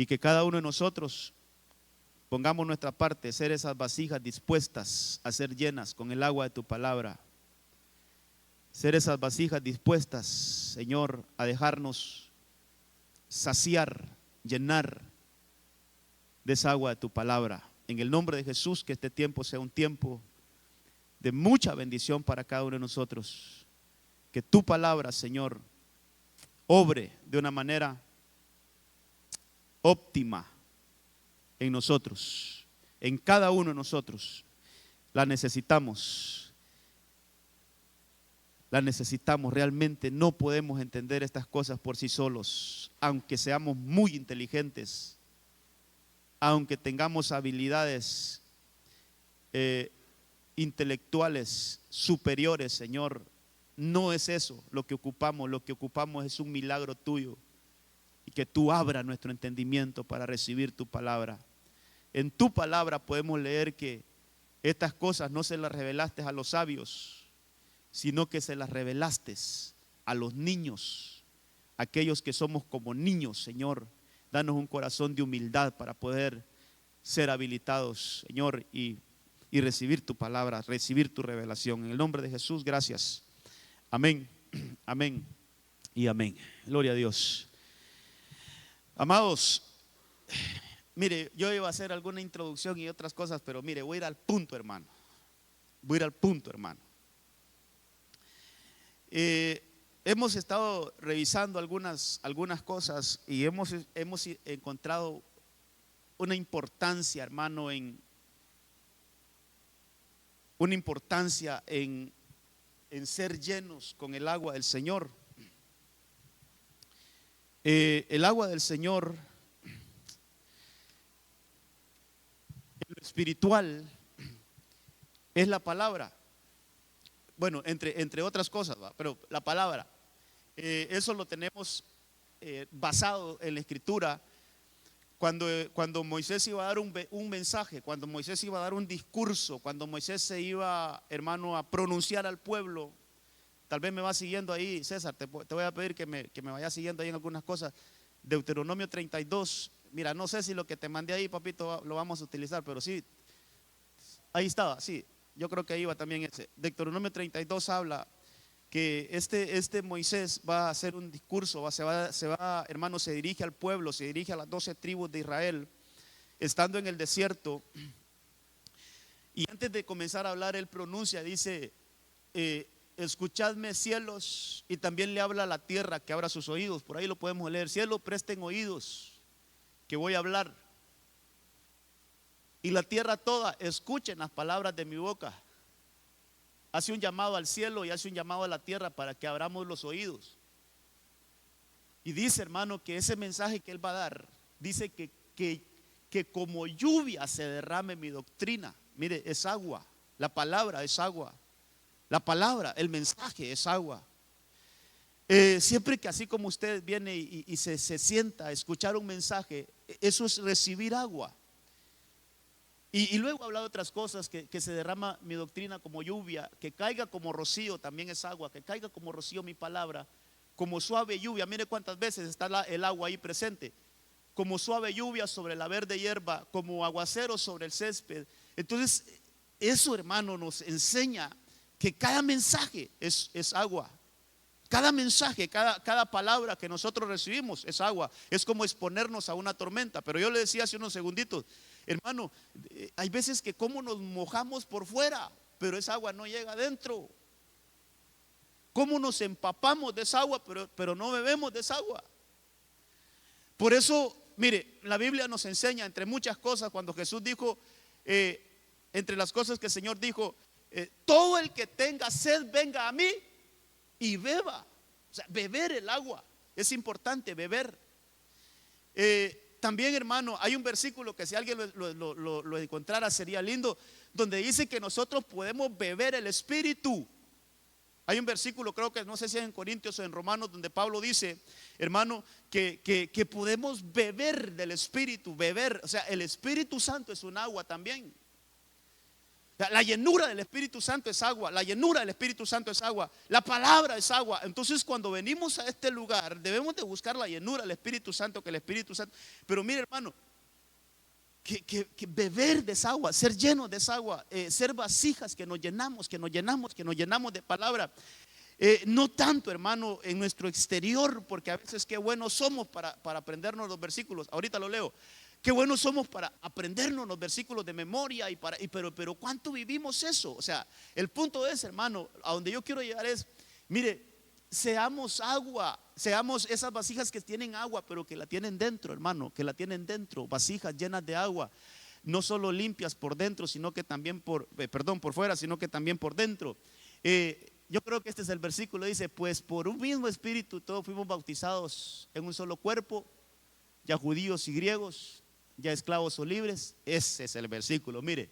y que cada uno de nosotros pongamos nuestra parte, ser esas vasijas dispuestas a ser llenas con el agua de tu palabra. Ser esas vasijas dispuestas, Señor, a dejarnos saciar, llenar de esa agua de tu palabra. En el nombre de Jesús, que este tiempo sea un tiempo de mucha bendición para cada uno de nosotros. Que tu palabra, Señor, obre de una manera óptima en nosotros, en cada uno de nosotros. La necesitamos, realmente no podemos entender estas cosas por sí solos, aunque seamos muy inteligentes, aunque tengamos habilidades intelectuales superiores, Señor. No es eso lo que ocupamos es un milagro tuyo, y que tú abras nuestro entendimiento para recibir tu palabra. En tu palabra podemos leer que estas cosas no se las revelaste a los sabios, sino que se las revelaste a los niños, aquellos que somos como niños, Señor. Danos un corazón de humildad para poder ser habilitados, Señor, y recibir tu palabra, recibir tu revelación. En el nombre de Jesús, gracias. Amén, amén y amén. Gloria a Dios. Amados, mire, yo iba a hacer alguna introducción y otras cosas, pero mire, voy a ir al punto, hermano. Hemos estado revisando algunas cosas y hemos encontrado una importancia, hermano, en ser llenos con el agua del Señor. El agua del Señor, en lo espiritual, es la palabra. Bueno, entre otras cosas, ¿va? Pero la palabra, eso lo tenemos basado en la Escritura. Cuando Moisés iba a dar un mensaje, cuando Moisés iba a dar un discurso, cuando Moisés se iba, hermano, a pronunciar al pueblo. Tal vez me va siguiendo ahí, César, te voy a pedir que me vaya siguiendo ahí en algunas cosas. Deuteronomio 32, mira, no sé si lo que te mandé ahí, papito, lo vamos a utilizar, pero sí, ahí estaba, sí, yo creo que ahí va también ese. Deuteronomio 32 habla que este Moisés va a hacer un discurso, hermano, se dirige al pueblo, se dirige a las 12 tribus de Israel, estando en el desierto. Y antes de comenzar a hablar, él pronuncia, dice, escuchadme cielos, y también le habla a la tierra que abra sus oídos. Por ahí lo podemos leer: cielo, presten oídos, que voy a hablar. Y la tierra toda, escuchen las palabras de mi boca. Hace un llamado al cielo y hace un llamado a la tierra para que abramos los oídos. Y dice, hermano, que ese mensaje que él va a dar, dice que como lluvia se derrame mi doctrina. Mire, es agua, la palabra es agua. La palabra, el mensaje es agua. Siempre que así como usted viene y se sienta a escuchar un mensaje, eso es recibir agua. Y luego habla de otras cosas, que se derrama mi doctrina como lluvia, que caiga como rocío, también es agua, que caiga como rocío mi palabra, como suave lluvia. Mire cuántas veces está el agua ahí presente. Como suave lluvia sobre la verde hierba, como aguacero sobre el césped. Entonces, eso, hermano, nos enseña que cada mensaje es agua. Cada mensaje, cada palabra que nosotros recibimos es agua. Es como exponernos a una tormenta. Pero yo le decía hace unos segunditos, hermano, hay veces que como nos mojamos por fuera, pero esa agua no llega adentro. Cómo nos empapamos de esa agua, pero no bebemos de esa agua. Por eso, mire, la Biblia nos enseña, entre muchas cosas, cuando Jesús dijo, entre las cosas que el Señor dijo, todo el que tenga sed venga a mí y beba. O sea, beber el agua es importante, beber. También, hermano, hay un versículo que si alguien lo encontrara sería lindo, donde dice que nosotros podemos beber el Espíritu. Hay un versículo, creo que no sé si es en Corintios o en Romanos, donde Pablo dice, hermano, que podemos beber del Espíritu, beber. O sea, el Espíritu Santo es un agua también. La llenura del Espíritu Santo es agua. La llenura del Espíritu Santo es agua. La palabra es agua. Entonces cuando venimos a este lugar debemos de buscar la llenura del Espíritu Santo, que el Espíritu Santo. Pero mire, hermano, que beber de esa agua, ser llenos de esa agua, ser vasijas que nos llenamos de palabra. No tanto, hermano, en nuestro exterior, porque a veces qué buenos somos para aprendernos los versículos. Ahorita lo leo. Qué buenos somos para aprendernos los versículos de memoria, pero ¿cuánto vivimos eso? O sea, el punto es, hermano, a donde yo quiero llegar es, mire, seamos agua, seamos esas vasijas que tienen agua, pero que la tienen dentro, hermano, que la tienen dentro, vasijas llenas de agua, no solo limpias por dentro, sino que también por fuera, sino que también por dentro. Yo creo que este es el versículo, dice, pues por un mismo espíritu todos fuimos bautizados en un solo cuerpo, ya judíos y griegos, ya esclavos o libres. Ese es el versículo, mire.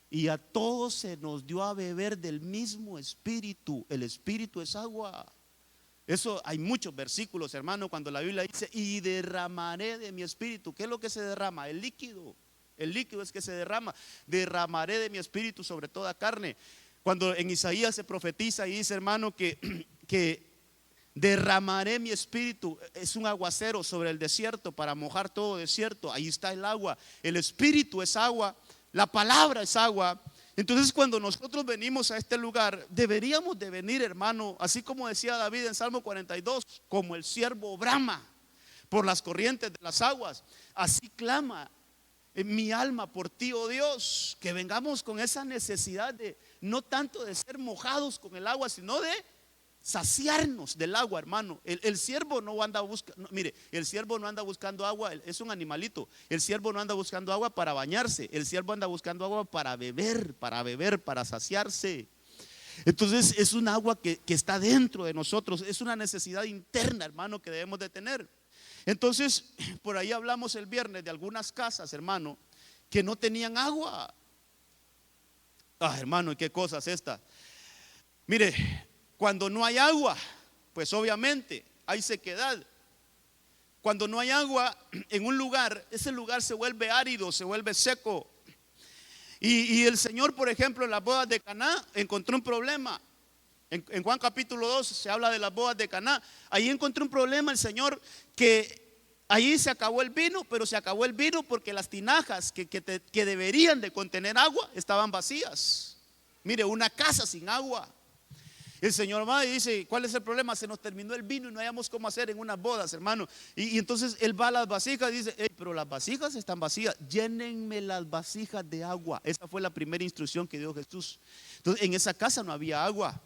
Y a todos se nos dio a beber del mismo espíritu. El espíritu es agua. Eso hay muchos versículos, hermano, cuando la Biblia dice, y derramaré de mi espíritu. ¿Qué es lo que se derrama? El líquido. El líquido es que se derrama. Derramaré de mi espíritu sobre toda carne. Cuando en Isaías se profetiza y dice, hermano, que derramaré mi espíritu, es un aguacero sobre el desierto para mojar todo desierto. Ahí está el agua. El espíritu es agua, la palabra es agua. Entonces cuando nosotros venimos a este lugar, deberíamos de venir, hermano, así como decía David en Salmo 42, como el siervo brama por las corrientes de las aguas, así clama en mi alma por ti, oh Dios. Que vengamos con esa necesidad de no tanto de ser mojados con el agua, sino de saciarnos del agua, hermano. El siervo no anda buscando, mire, el siervo no anda buscando agua, es un animalito. El siervo no anda buscando agua para bañarse, el siervo anda buscando agua para beber, para saciarse. Entonces es un agua que está dentro de nosotros, es una necesidad interna, hermano, que debemos de tener. Entonces, por ahí hablamos el viernes de algunas casas, hermano, que no tenían agua. Hermano, ¿y qué cosa es esta? Mire, cuando no hay agua, pues obviamente hay sequedad. Cuando no hay agua en un lugar, ese lugar se vuelve árido, se vuelve seco. Y el Señor, por ejemplo, en las bodas de Caná encontró un problema. En Juan capítulo 2 se habla de las bodas de Caná. Ahí encontró un problema el Señor, que ahí se acabó el vino, pero se acabó el vino porque las tinajas que deberían de contener agua estaban vacías. Mire, una casa sin agua. El Señor va y dice, ¿cuál es el problema? Se nos terminó el vino y no hayamos cómo hacer en unas bodas, hermano. Y entonces Él va a las vasijas y dice, pero las vasijas están vacías, llénenme las vasijas de agua. Esa fue la primera instrucción que dio Jesús. Entonces en esa casa no había agua.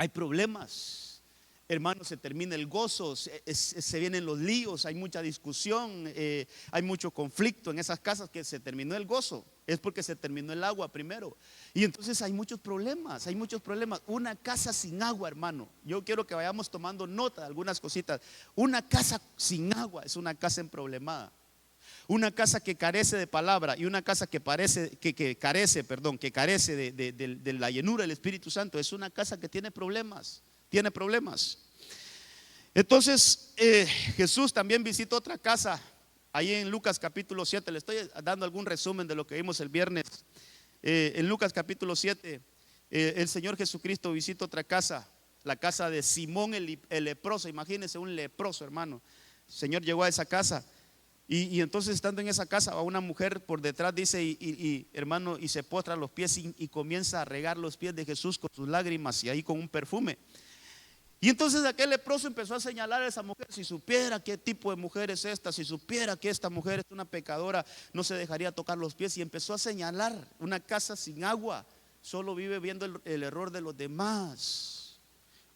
Hay problemas, hermano, se termina el gozo, se vienen los líos, hay mucha discusión, hay mucho conflicto en esas casas. Que se terminó el gozo es porque se terminó el agua primero. Y entonces hay muchos problemas, Una casa sin agua, hermano, yo quiero que vayamos tomando nota de algunas cositas. Una casa sin agua es una casa emproblemada. Una casa que carece de palabra y una casa que carece de la llenura del Espíritu Santo es una casa que tiene problemas. Entonces Jesús también visitó otra casa ahí en Lucas capítulo 7. Le estoy dando algún resumen de lo que vimos el viernes. En Lucas capítulo 7 el Señor Jesucristo visita otra casa, la casa de Simón el leproso. Imagínense un leproso, hermano. El Señor llegó a esa casa y entonces estando en esa casa a una mujer por detrás, dice, hermano, y se postra a los pies y comienza a regar los pies de Jesús con sus lágrimas y ahí con un perfume. Y entonces aquel leproso empezó a señalar a esa mujer. Si supiera qué tipo de mujer es esta, si supiera que esta mujer es una pecadora, no se dejaría tocar los pies. Y empezó a señalar una casa sin agua, solo vive viendo el error de los demás.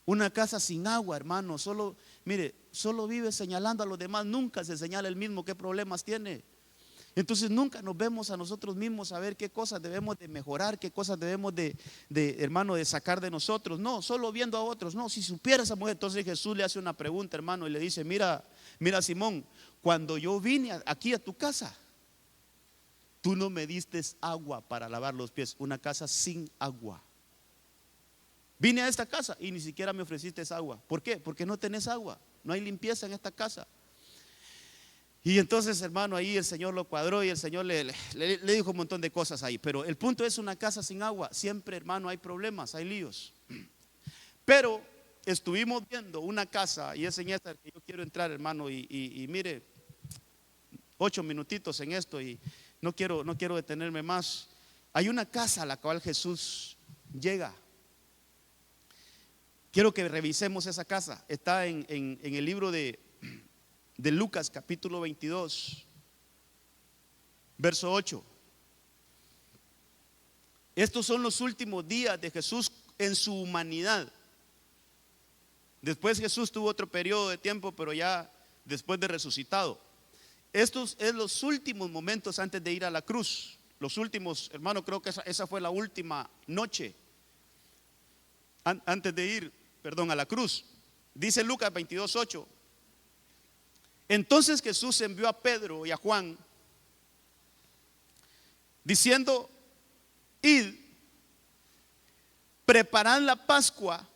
Una casa sin agua, hermano, solo vive señalando a los demás, nunca se señala el mismo qué problemas tiene. Entonces nunca nos vemos a nosotros mismos a ver qué cosas debemos de mejorar, qué cosas debemos hermano, de sacar de nosotros. No, solo viendo a otros. No, si supiera esa mujer. Entonces Jesús le hace una pregunta, hermano, y le dice, mira Simón, cuando yo vine aquí a tu casa, tú no me diste agua para lavar los pies. Una casa sin agua. Vine a esta casa y ni siquiera me ofreciste agua. ¿Por qué? Porque no tenés agua, no hay limpieza en esta casa. Y entonces, hermano, ahí el Señor lo cuadró y el Señor le dijo un montón de cosas ahí. Pero el punto es, una casa sin agua, siempre, hermano, hay problemas, hay líos. Pero estuvimos viendo una casa, y es en esta que yo quiero entrar, hermano, y mire, 8 minutitos en esto y no quiero detenerme más. Hay una casa a la cual Jesús llega. Quiero que revisemos esa casa. Está en el libro de Lucas, capítulo 22, verso 8. Estos son los últimos días de Jesús en su humanidad. Después Jesús tuvo otro periodo de tiempo, pero ya después de resucitado. Estos son los últimos momentos antes de ir a la cruz. Los últimos, hermano, creo que esa fue la última noche antes de ir, a la cruz. Dice Lucas 22:8. Entonces Jesús envió a Pedro y a Juan, diciendo: id, preparad la Pascua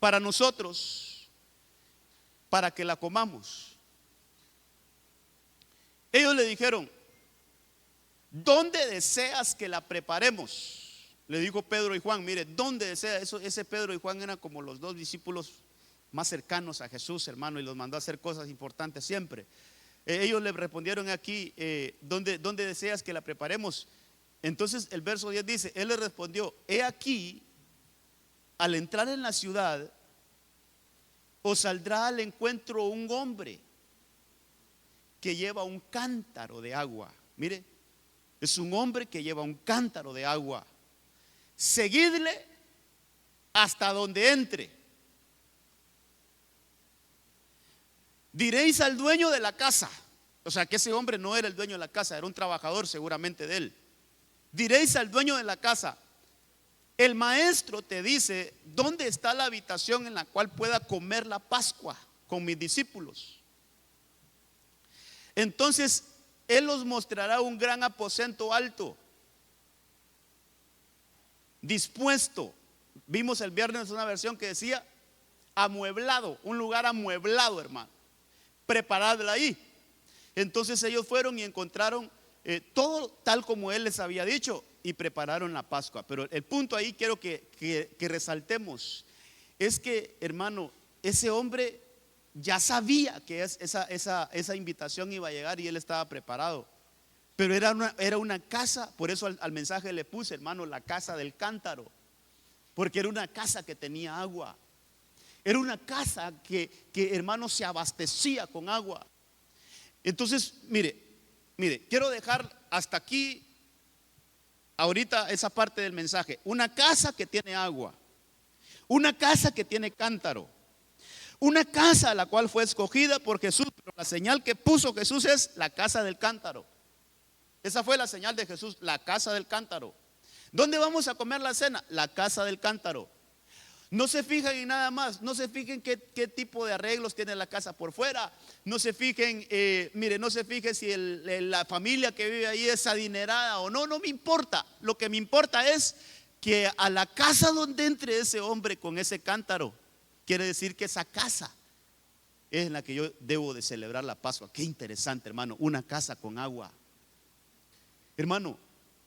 para nosotros, para que la comamos. Ellos le dijeron: ¿dónde deseas que la preparemos? Le dijo Pedro y Juan. Mire, ¿dónde desea? Ese Pedro y Juan eran como los dos discípulos más cercanos a Jesús, hermano, y los mandó a hacer cosas importantes siempre. Ellos le respondieron aquí: ¿dónde deseas que la preparemos? Entonces el verso 10 dice: él le respondió: he aquí, al entrar en la ciudad, os saldrá al encuentro un hombre que lleva un cántaro de agua. Mire, es un hombre que lleva un cántaro de agua. Seguidle hasta donde entre. Diréis al dueño de la casa. O sea, que ese hombre no era el dueño de la casa, era un trabajador seguramente de él. Diréis al dueño de la casa: el maestro te dice, ¿dónde está la habitación en la cual pueda comer la Pascua con mis discípulos? Entonces él os mostrará un gran aposento alto, dispuesto. Vimos el viernes una versión que decía amueblado, un lugar amueblado, hermano. Preparadla ahí. Entonces ellos fueron y encontraron todo tal como él les había dicho y prepararon la Pascua. Pero el punto ahí quiero que resaltemos es que, hermano, ese hombre ya sabía que esa invitación iba a llegar y él estaba preparado. Pero era una casa, por eso al mensaje le puse, hermano, la casa del cántaro, porque era una casa que tenía agua. Era una casa que hermano, se abastecía con agua. Entonces, mire, quiero dejar hasta aquí ahorita esa parte del mensaje. Una casa que tiene agua, una casa que tiene cántaro, una casa a la cual fue escogida por Jesús, pero la señal que puso Jesús es la casa del cántaro. Esa fue la señal de Jesús, la casa del cántaro. ¿Dónde vamos a comer la cena? La casa del cántaro. No se fijen en nada más, no se fijen qué tipo de arreglos tiene la casa por fuera, no se fijen, no se fijen si la familia que vive ahí es adinerada o no, no me importa. Lo que me importa es que a la casa donde entre ese hombre con ese cántaro, quiere decir que esa casa es en la que yo debo de celebrar la Pascua. Qué interesante, hermano, una casa con agua. Hermano,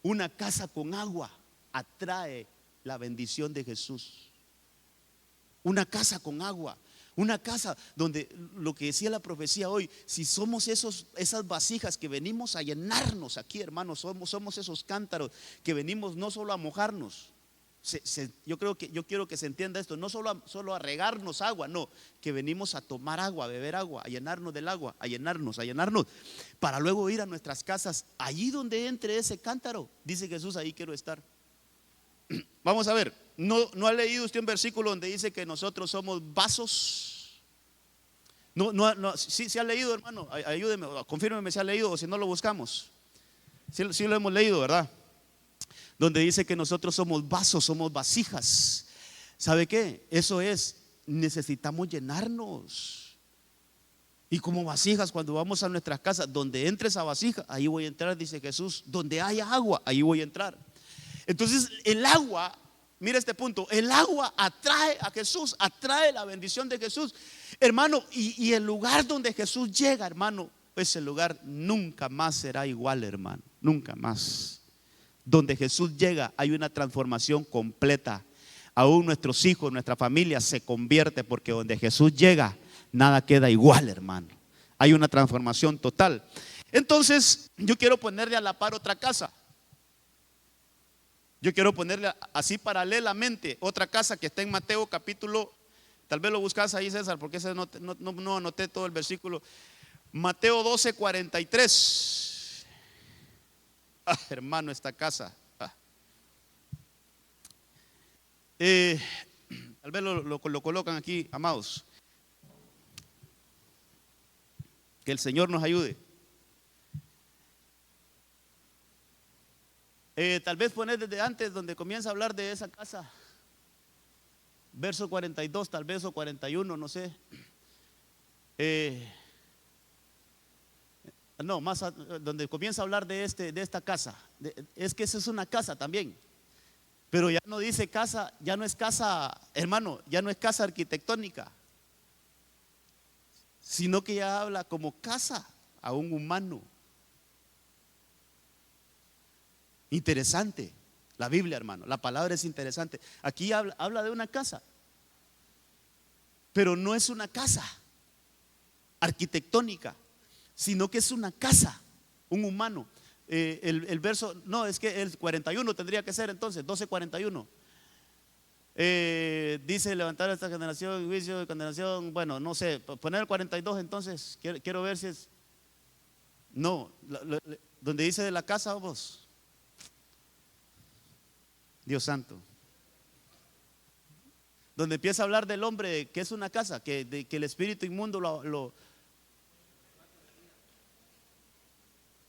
una casa con agua atrae la bendición de Jesús. Una casa con agua, una casa donde, lo que decía la profecía hoy, si somos esas vasijas que venimos a llenarnos aquí, hermanos, somos esos cántaros que venimos no solo a mojarnos. Yo quiero que se entienda esto, no solo a regarnos agua, no, que venimos a tomar agua, a beber agua, a llenarnos del agua, a llenarnos, para luego ir a nuestras casas. Allí donde entre ese cántaro, dice Jesús, ahí quiero estar. Vamos a ver, ¿no ha leído usted un versículo donde dice que nosotros somos vasos? Sí ha leído, hermano, ayúdeme, confírmeme si ha leído o si no lo buscamos. Sí lo hemos leído, ¿verdad? Donde dice que nosotros somos vasos, somos vasijas. ¿Sabe qué? Eso es, necesitamos llenarnos. Y como vasijas, cuando vamos a nuestras casas, donde entre esa vasija, ahí voy a entrar, dice Jesús. Donde haya agua, ahí voy a entrar. Entonces el agua, mira este punto, el agua atrae a Jesús, atrae la bendición de Jesús. Hermano, y el lugar donde Jesús llega, hermano, ese lugar nunca más será igual, hermano. Nunca más. Donde Jesús llega hay una transformación completa. Aún nuestros hijos, nuestra familia se convierte, porque donde Jesús llega nada queda igual, hermano. Hay una transformación total. Entonces yo quiero ponerle a la par otra casa. Yo quiero ponerle así paralelamente otra casa que está en Mateo capítulo, tal vez lo buscas ahí, César, porque ese no anoté todo el versículo. Mateo 12:43. Hermano, esta casa. Tal vez lo colocan aquí, amados. Que el Señor nos ayude. Tal vez poner desde antes, donde comienza a hablar de esa casa. Verso 42, tal vez, o 41, no sé. No, más donde comienza a hablar de esta casa. Es que esa es una casa también. Pero ya no dice casa, ya no es casa, hermano, ya no es casa arquitectónica, sino que ya habla como casa a un humano. Interesante la Biblia, hermano. La palabra es interesante. Aquí habla de una casa, pero no es una casa arquitectónica, sino que es una casa, un humano. El verso, no, es que el 41 tendría que ser entonces, 12:41. Dice: levantar a esta generación, juicio y condenación. Bueno, no sé, poner el 42 entonces. Quiero ver si es. No, donde dice de la casa, vos. Dios santo. Donde empieza a hablar del hombre que es una casa, que el espíritu inmundo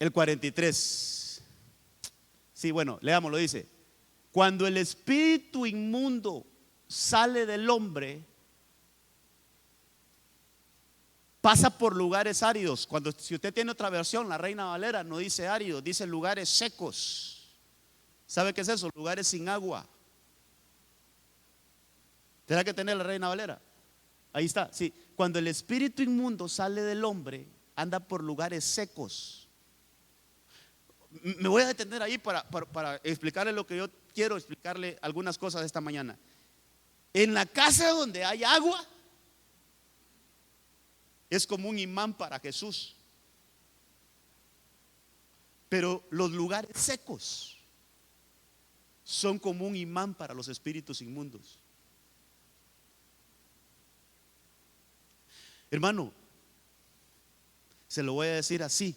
el 43. Sí, bueno, leámoslo, dice: cuando el espíritu inmundo sale del hombre, pasa por lugares áridos. Si usted tiene otra versión, la Reina Valera no dice áridos, dice lugares secos. ¿Sabe qué es eso? Lugares sin agua. ¿Tendrá que tener la Reina Valera? Ahí está, sí. Cuando el espíritu inmundo sale del hombre, anda por lugares secos. Me voy a detener ahí para explicarle lo que yo quiero explicarle, algunas cosas esta mañana. En la casa donde hay agua, es como un imán para Jesús. Pero los lugares secos son como un imán para los espíritus inmundos. Hermano, se lo voy a decir así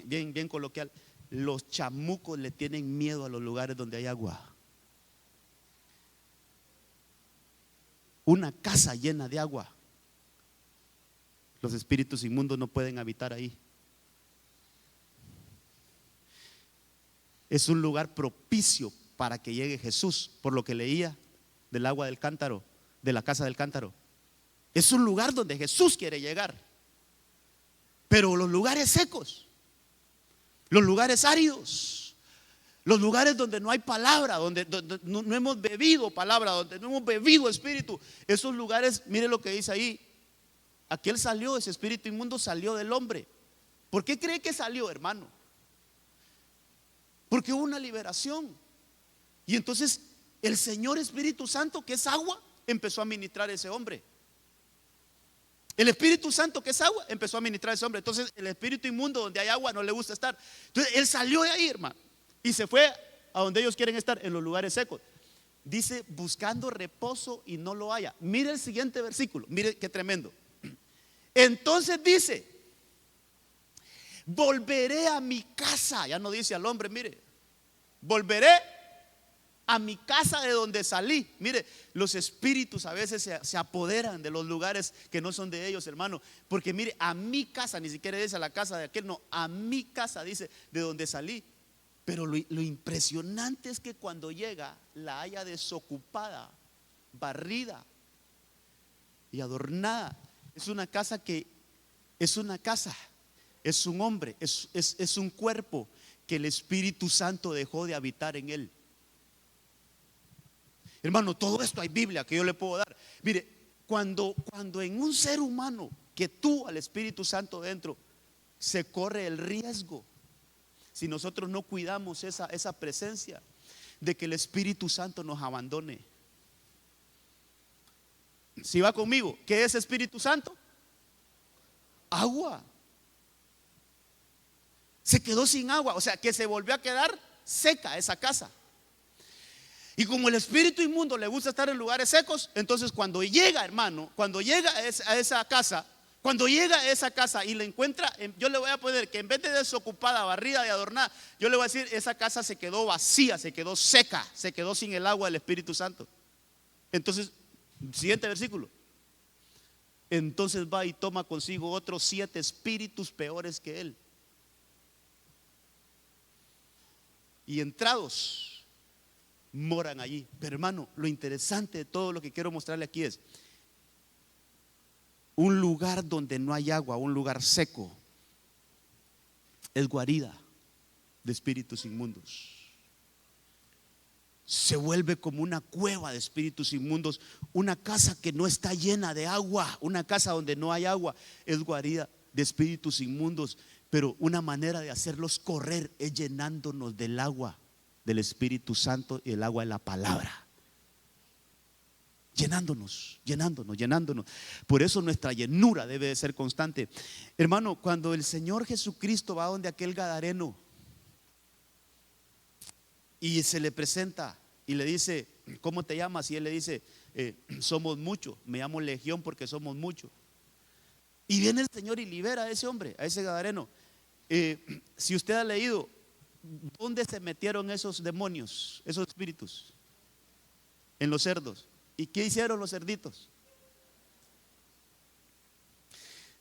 bien coloquial. Los chamucos le tienen miedo a los lugares donde hay agua. Una casa llena de agua, los espíritus inmundos no pueden habitar ahí. Es un lugar propicio para que llegue Jesús, por lo que leía del agua del cántaro, de la casa del cántaro. Es un lugar donde Jesús quiere llegar. Pero los lugares secos, los lugares áridos, los lugares donde no hay palabra, donde no hemos bebido palabra, donde no hemos bebido espíritu, esos lugares, mire lo que dice ahí. Aquel salió, ese espíritu inmundo salió del hombre. ¿Por qué cree que salió, hermano? Porque hubo una liberación. Y entonces el Señor Espíritu Santo, que es agua, empezó a ministrar a ese hombre. El Espíritu Santo, que es agua, empezó a ministrar a ese hombre. Entonces el espíritu inmundo, donde hay agua, no le gusta estar. Entonces él salió de ahí, hermano, y se fue a donde ellos quieren estar, en los lugares secos. Dice: buscando reposo y no lo haya. Mire el siguiente versículo, mire qué tremendo. Entonces dice: volveré a mi casa. Ya no dice al hombre, mire, volveré a mi casa de donde salí. Mire, los espíritus a veces se apoderan de los lugares que no son de ellos, hermano. Porque mire, a mi casa, ni siquiera dice a la casa de aquel, no, a mi casa dice de donde salí. Pero lo impresionante es que cuando llega, la haya desocupada, barrida y adornada. Es una casa que es una casa, es un hombre, es un cuerpo que el Espíritu Santo dejó de habitar en él. Hermano, todo esto hay Biblia que yo le puedo dar. Mire, Cuando en un ser humano que tuvo al Espíritu Santo dentro, se corre el riesgo, si nosotros no cuidamos esa presencia, de que el Espíritu Santo nos abandone. Si va conmigo, ¿qué es Espíritu Santo? Agua. Se quedó sin agua, o sea que se volvió a quedar seca esa casa. Y como el espíritu inmundo le gusta estar en lugares secos, entonces cuando llega, hermano, cuando llega a esa casa, cuando llega a esa casa y la encuentra, yo le voy a poner que en vez de desocupada, barrida y adornada, yo le voy a decir, esa casa se quedó vacía, se quedó seca, se quedó sin el agua del Espíritu Santo. Entonces, siguiente versículo. Entonces va y toma consigo otros 7 espíritus peores que él. Y entrados moran allí. Pero hermano, lo interesante de todo lo que quiero mostrarle aquí es un lugar donde no hay agua, un lugar seco, es guarida de espíritus inmundos. Se vuelve como una cueva de espíritus inmundos. Una casa que no está llena de agua, una casa donde no hay agua, es guarida de espíritus inmundos. Pero una manera de hacerlos correr es llenándonos del agua del Espíritu Santo y el agua de la palabra. Llenándonos. Por eso nuestra llenura debe de ser constante. Hermano, cuando el Señor Jesucristo va donde aquel gadareno y se le presenta y le dice, ¿cómo te llamas? Y él le dice, somos muchos, me llamo Legión porque somos muchos. Y viene el Señor y libera a ese hombre, a ese gadareno. Si usted ha leído, ¿dónde se metieron esos demonios, esos espíritus? En los cerdos. ¿Y qué hicieron los cerditos?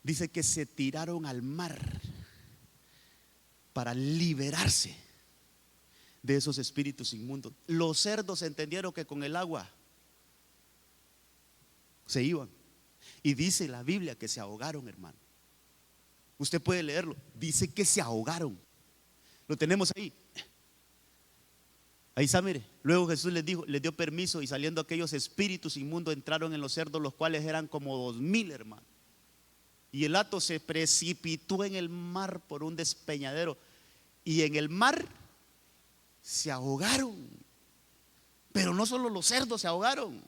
Dice que se tiraron al mar para liberarse de esos espíritus inmundos. Los cerdos entendieron que con el agua se iban. Y dice la Biblia que se ahogaron, hermano. Usted puede leerlo. Dice que se ahogaron. Lo tenemos ahí. Ahí está, mire. Luego Jesús les dio permiso y saliendo aquellos espíritus inmundos entraron en los cerdos, los cuales eran como 2000, hermano. Y el hato se precipitó en el mar por un despeñadero. Y en el mar se ahogaron. Pero no solo los cerdos se ahogaron,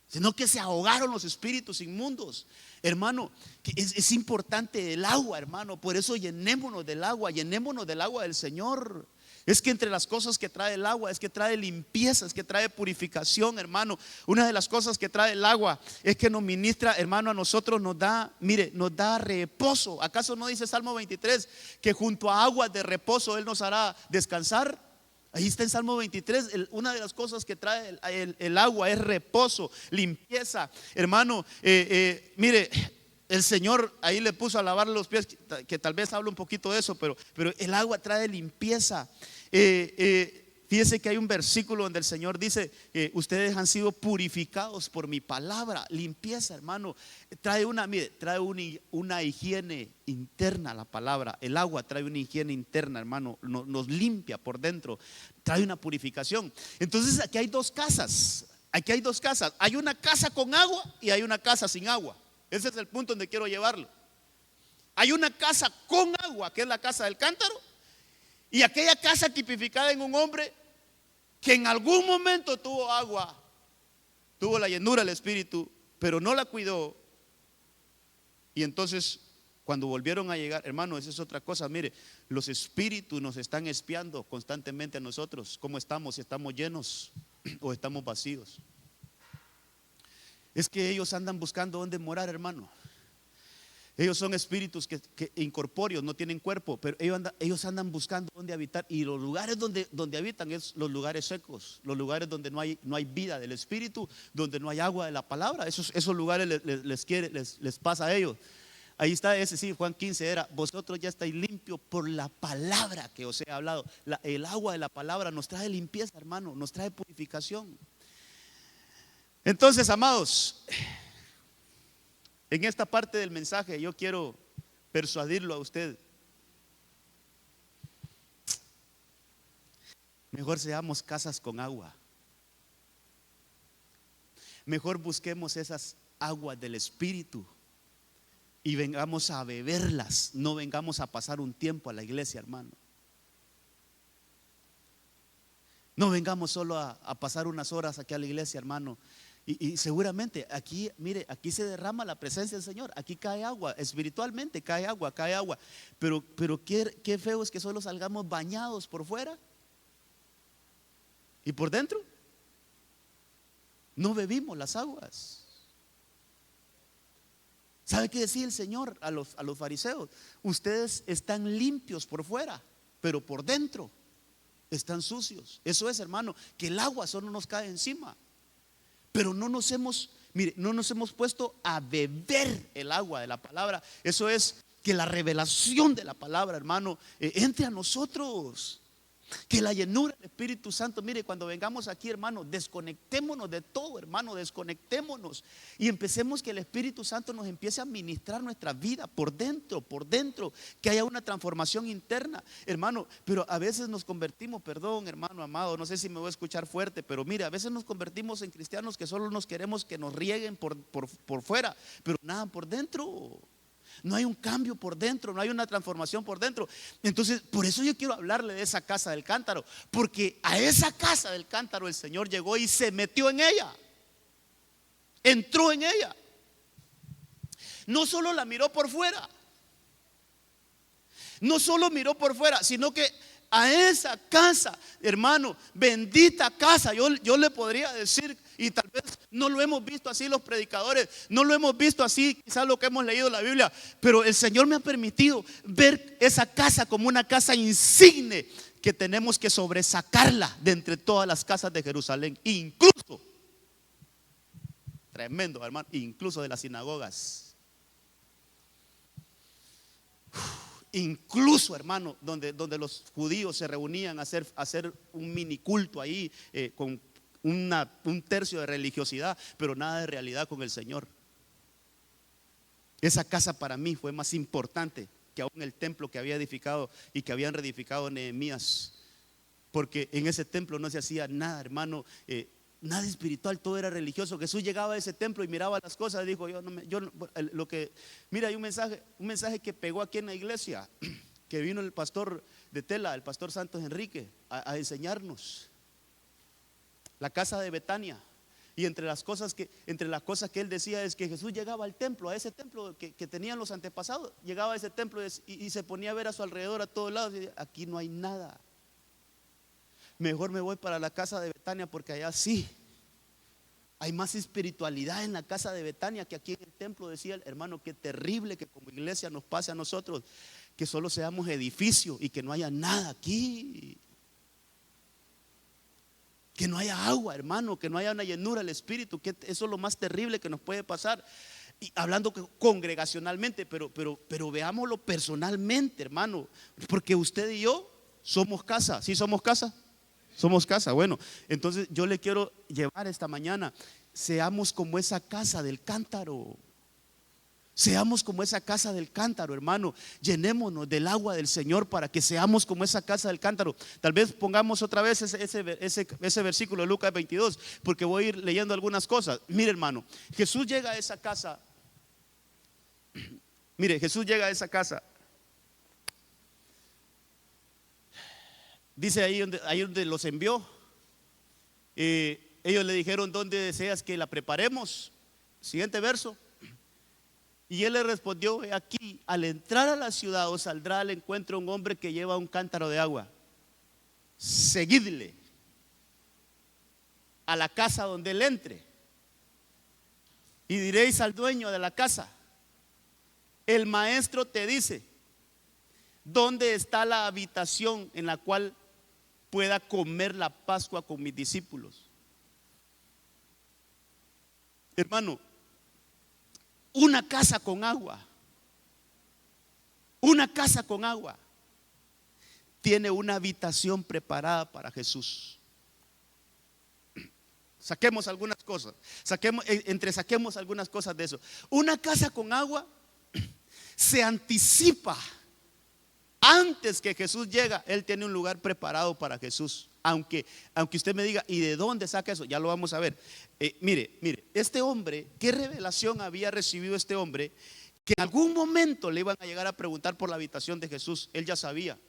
sino que se ahogaron los espíritus inmundos. Hermano, es importante el agua, hermano. Por eso llenémonos del agua del Señor. Es que entre las cosas que trae el agua, es que trae limpieza, es que trae purificación, hermano. Una de las cosas que trae el agua es que nos ministra, hermano, a nosotros nos da, mire, nos da reposo. ¿Acaso no dice Salmo 23 que junto a aguas de reposo Él nos hará descansar? Ahí está en Salmo 23, una de las cosas que trae el agua es reposo, limpieza. Hermano, mire, el Señor ahí le puso a lavar los pies, que tal vez hablo un poquito de eso, pero el agua trae limpieza. Fíjese que hay un versículo donde el Señor dice, ustedes han sido purificados por mi palabra. Limpieza, hermano. Trae una higiene interna la palabra. El agua trae una higiene interna, hermano. Nos limpia por dentro. Trae una purificación. Entonces aquí hay dos casas. Hay una casa con agua y hay una casa sin agua. Ese es el punto donde quiero llevarlo. Hay una casa con agua, que es la casa del cántaro, y aquella casa tipificada en un hombre que en algún momento tuvo agua, tuvo la llenura del Espíritu, pero no la cuidó. Y entonces cuando volvieron a llegar, hermano, esa es otra cosa. Mire, los espíritus nos están espiando constantemente a nosotros. ¿Cómo estamos? Si estamos llenos o estamos vacíos. Es que ellos andan buscando dónde morar, hermano. Ellos son espíritus que incorpóreos, no tienen cuerpo, pero ellos andan buscando dónde habitar. Y los lugares donde habitan es los lugares secos, los lugares donde no hay vida del Espíritu, donde no hay agua de la palabra. Esos lugares les pasa a ellos. Ahí está ese, sí, Juan 15 era, vosotros ya estáis limpios por la palabra que os he hablado. El agua de la palabra nos trae limpieza, hermano, nos trae purificación. Entonces, amados, en esta parte del mensaje yo quiero persuadirlo a usted. Mejor seamos casas con agua. mejor busquemos esas aguas del Espíritu y vengamos a beberlas, no vengamos a pasar un tiempo a la iglesia, hermano. No vengamos solo a pasar unas horas aquí a la iglesia, hermano. Y seguramente aquí, mire, aquí se derrama la presencia del Señor. Aquí cae agua, espiritualmente cae agua, cae agua. Pero qué feo es que solo salgamos bañados por fuera. ¿Y por dentro? No bebimos las aguas. ¿Sabe qué decía el Señor a los fariseos? Ustedes están limpios por fuera, pero por dentro están sucios. Eso es, hermano, que el agua solo nos cae encima. Pero no nos hemos puesto a beber el agua de la palabra. Eso es, que la revelación de la palabra, hermano, entre a nosotros. Que la llenura del Espíritu Santo, mire, cuando vengamos aquí, hermano, desconectémonos de todo, hermano, desconectémonos y empecemos que el Espíritu Santo nos empiece a ministrar nuestra vida por dentro, que haya una transformación interna, hermano. Pero a veces nos convertimos, perdón, hermano amado, no sé si me voy a escuchar fuerte, pero mire, a veces nos convertimos en cristianos que solo nos queremos que nos rieguen por fuera, pero nada por dentro. No hay un cambio por dentro, no hay una transformación por dentro. Entonces, por eso yo quiero hablarle de esa casa del cántaro, porque a esa casa del cántaro el Señor llegó y se metió en ella, entró en ella. No solo la miró por fuera, no solo miró por fuera, sino que a esa casa, hermano, bendita casa, yo le podría decir, y tal vez no lo hemos visto así los predicadores, no lo hemos visto así quizás lo que hemos leído en la Biblia, pero el Señor me ha permitido ver esa casa como una casa insigne que tenemos que sobresacarla de entre todas las casas de Jerusalén, incluso, tremendo, hermano, incluso de las sinagogas. Incluso, hermano, donde los judíos se reunían a hacer un mini culto ahí, con un tercio de religiosidad, pero nada de realidad con el Señor. Esa casa para mí fue más importante que aún el templo que había edificado y que habían reedificado Nehemías, porque en ese templo no se hacía nada, hermano, nada espiritual, todo era religioso. Jesús llegaba a ese templo y miraba las cosas y dijo, mira, hay un mensaje que pegó aquí en la iglesia, que vino el pastor de Tela, el pastor Santos Enrique, a enseñarnos. La casa de Betania. Y entre las cosas que él decía es que Jesús llegaba al templo, a ese templo que tenían los antepasados, llegaba a ese templo y se ponía a ver a su alrededor, a todos lados, y decía, aquí no hay nada. Mejor me voy para la casa de Betania, porque allá sí hay más espiritualidad en la casa de Betania que aquí en el templo. Decía el hermano, qué terrible que como iglesia nos pase a nosotros, que solo seamos edificio y que no haya nada aquí, que no haya agua, hermano, que no haya una llenura del Espíritu, que eso es lo más terrible que nos puede pasar. Y hablando congregacionalmente, pero veámoslo personalmente, hermano, porque usted y yo somos casa. ¿Sí somos casa? Somos casa. Bueno, entonces yo le quiero llevar esta mañana, seamos como esa casa del cántaro. Seamos como esa casa del cántaro, hermano. Llenémonos del agua del Señor para que seamos como esa casa del cántaro. Tal vez pongamos otra vez ese versículo de Lucas 22, porque voy a ir leyendo algunas cosas. Mire, hermano, Jesús llega a esa casa. Mire, Jesús llega a esa casa. Dice ahí donde los envió. Ellos le dijeron, ¿dónde deseas que la preparemos? Siguiente verso. Y él le respondió, aquí, al entrar a la ciudad os saldrá al encuentro un hombre que lleva un cántaro de agua. Seguidle a la casa donde él entre. Y diréis al dueño de la casa, el maestro te dice, ¿dónde está la habitación en la cual pueda comer la Pascua con mis discípulos? Hermano, una casa con agua, tiene una habitación preparada para Jesús. Saquemos algunas cosas, saquemos algunas cosas de eso. Una casa con agua se anticipa antes que Jesús llega, Él tiene un lugar preparado para Jesús. Aunque usted me diga, ¿y de dónde saca eso? Ya lo vamos a ver. Mire, este hombre, ¿qué revelación había recibido este hombre? Que en algún momento le iban a llegar a preguntar por la habitación de Jesús. Él ya sabía.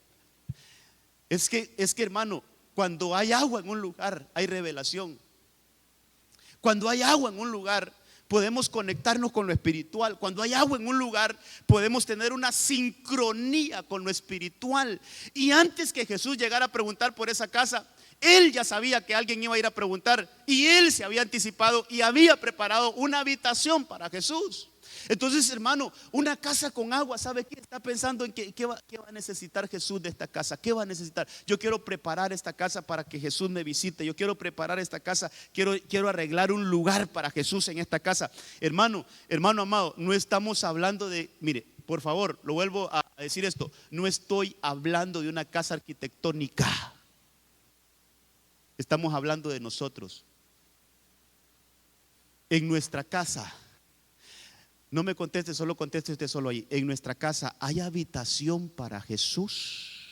Es que hermano, cuando hay agua en un lugar, hay revelación. Cuando hay agua en un lugar, podemos conectarnos con lo espiritual. Cuando hay agua en un lugar, podemos tener una sincronía con lo espiritual. Y antes que Jesús llegara a preguntar por esa casa, Él ya sabía que alguien iba a ir a preguntar, y Él se había anticipado y había preparado una habitación para Jesús. Entonces, hermano, una casa con agua, ¿sabe qué? Está pensando en qué va a necesitar Jesús de esta casa. ¿Qué va a necesitar? Yo quiero preparar esta casa para que Jesús me visite. Yo quiero preparar esta casa. Quiero arreglar un lugar para Jesús en esta casa. Hermano amado, no estamos hablando de, mire, por favor, lo vuelvo a decir esto. No estoy hablando de una casa arquitectónica. Estamos hablando de nosotros. En nuestra casa. No me conteste, solo conteste usted solo ahí. En nuestra casa, ¿hay habitación para Jesús?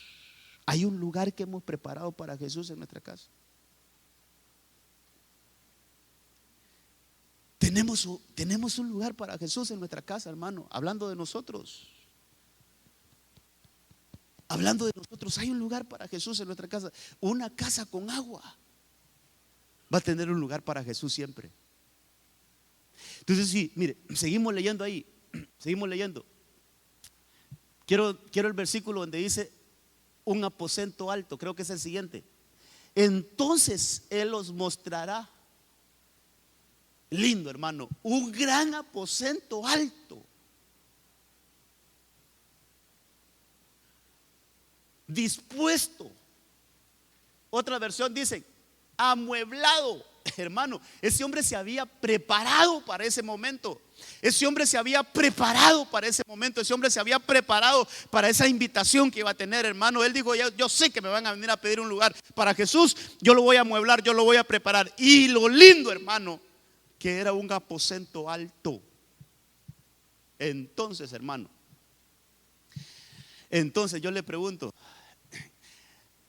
¿Hay un lugar que hemos preparado para Jesús en nuestra casa? Tenemos un lugar para Jesús en nuestra casa, hermano. Hablando de nosotros. Hablando de nosotros, hay un lugar para Jesús en nuestra casa. Una casa con agua va a tener un lugar para Jesús siempre. Entonces, sí, mire, seguimos leyendo ahí. Seguimos leyendo. Quiero el versículo donde dice un aposento alto. Creo que es el siguiente. Entonces Él os mostrará. Lindo, hermano. Un gran aposento alto, dispuesto. Otra versión dice amueblado. Hermano, ese hombre se había preparado para ese momento. Ese hombre se había preparado para ese momento. Ese hombre se había preparado para esa invitación que iba a tener, hermano. Él dijo, yo sé que me van a venir a pedir un lugar para Jesús. Yo lo voy a amueblar, yo lo voy a preparar. Y lo lindo, hermano, que era un aposento alto. Entonces, hermano, yo le pregunto,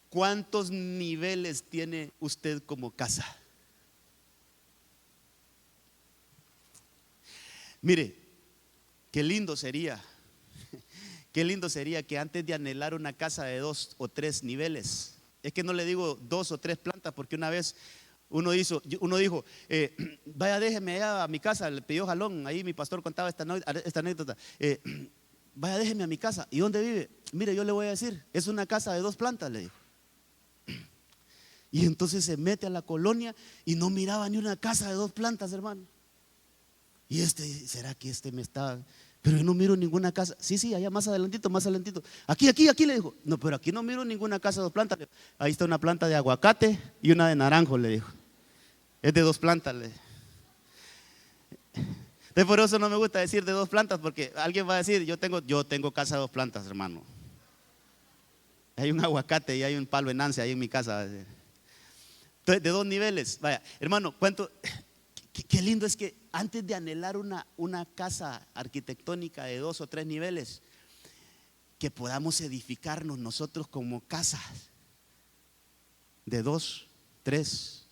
¿cuántos niveles tiene usted como casa? Mire, qué lindo sería que antes de anhelar una casa de 2 o 3 niveles, es que no le digo 2 o 3 plantas, porque una vez uno dijo, vaya, déjeme allá a mi casa, le pidió jalón, ahí mi pastor contaba esta anécdota, vaya, déjeme a mi casa. ¿Y dónde vive? Mire, yo le voy a decir, es una casa de 2 plantas, le dijo. Y entonces se mete a la colonia y no miraba ni una casa de 2 plantas, hermano. Y ¿será que me está? Pero yo no miro ninguna casa. Sí, allá más adelantito. Aquí, le dijo. No, pero aquí no miro ninguna casa de 2 plantas. Ahí está una planta de aguacate y una de naranjo, le dijo. Es de 2 plantas, le dijo. Entonces, por eso no me gusta decir de 2 plantas, porque alguien va a decir, yo tengo casa de 2 plantas, hermano. Hay un aguacate y hay un palo enance ahí en mi casa. Entonces, de 2 niveles. Vaya, hermano, qué lindo es que antes de anhelar una casa arquitectónica de 2 o 3 niveles, que podamos edificarnos nosotros como casas de 2, 3,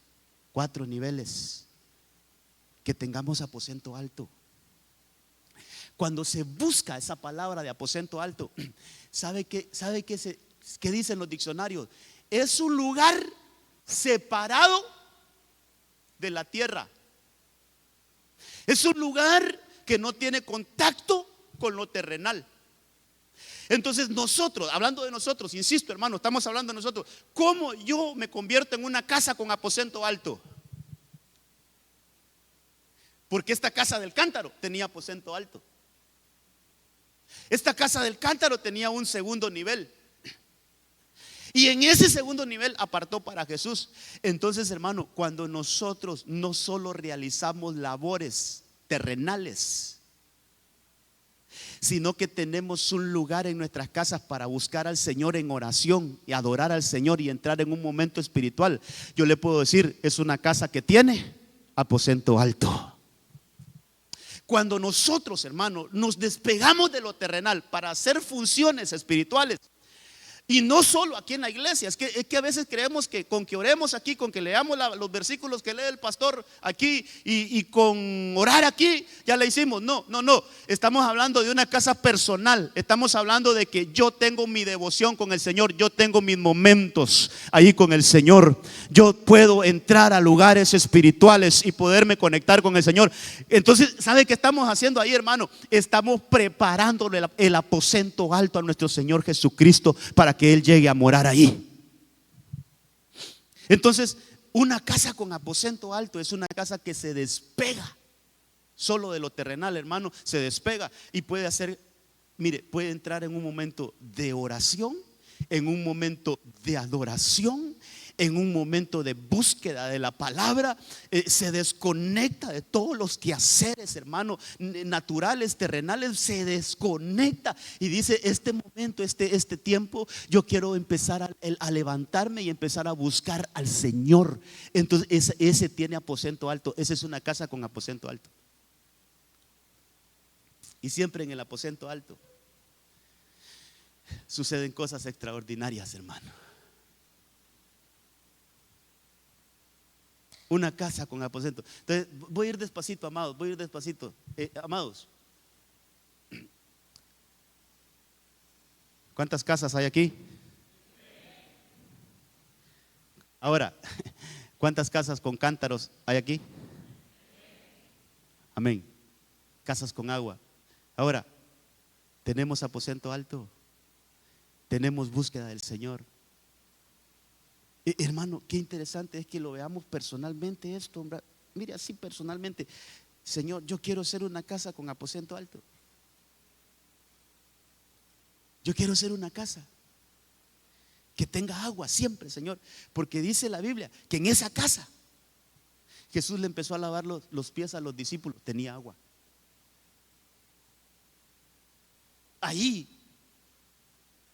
4 niveles, que tengamos aposento alto. Cuando se busca esa palabra de aposento alto, ¿sabe qué dicen los diccionarios? Es un lugar separado de la tierra. Es un lugar que no tiene contacto con lo terrenal. Entonces nosotros, hablando de nosotros, insisto, hermano, estamos hablando de nosotros. ¿Cómo yo me convierto en una casa con aposento alto? Porque esta casa del cántaro tenía aposento alto. Esta casa del cántaro tenía un segundo nivel. Y en ese segundo nivel apartó para Jesús. Entonces, hermano, cuando nosotros no solo realizamos labores terrenales, sino que tenemos un lugar en nuestras casas para buscar al Señor en oración y adorar al Señor y entrar en un momento espiritual, yo le puedo decir, es una casa que tiene aposento alto. Cuando nosotros, hermano, nos despegamos de lo terrenal para hacer funciones espirituales, Y no solo aquí en la iglesia, es que a veces creemos que con que oremos aquí, con que leamos los versículos que lee el pastor aquí y con orar aquí, ya la hicimos. No, no, no. Estamos hablando de una casa personal. Estamos hablando de que yo tengo mi devoción con el Señor. Yo tengo mis momentos ahí con el Señor. Yo puedo entrar a lugares espirituales y poderme conectar con el Señor. Entonces, ¿sabe qué estamos haciendo ahí, hermano? Estamos preparándole el aposento alto a nuestro Señor Jesucristo para que Él llegue a morar ahí. Entonces, una casa con aposento alto es una casa que se despega solo de lo terrenal, hermano. Se despega y puede hacer, mire, puede entrar en un momento de oración, en un momento de adoración, en un momento de búsqueda de la palabra. Se desconecta de todos los quehaceres, hermano, naturales, terrenales. Se desconecta y dice: este momento, este tiempo, yo quiero empezar a levantarme y empezar a buscar al Señor. Entonces ese tiene aposento alto. Esa es una casa con aposento alto. Y siempre en el aposento alto suceden cosas extraordinarias, hermano. Una casa con aposento. Entonces, voy a ir despacito, amados. Voy a ir despacito. Amados, ¿cuántas casas hay aquí? Ahora, ¿cuántas casas con cántaros hay aquí? Amén. Casas con agua. Ahora, ¿tenemos aposento alto? ¿Tenemos búsqueda del Señor? Hermano, qué interesante es que lo veamos personalmente esto, hombre. Mire, así personalmente: Señor, yo quiero ser una casa con aposento alto. Yo quiero ser una casa que tenga agua siempre, Señor. Porque dice la Biblia que en esa casa Jesús le empezó a lavar los pies a los discípulos. Tenía agua. Ahí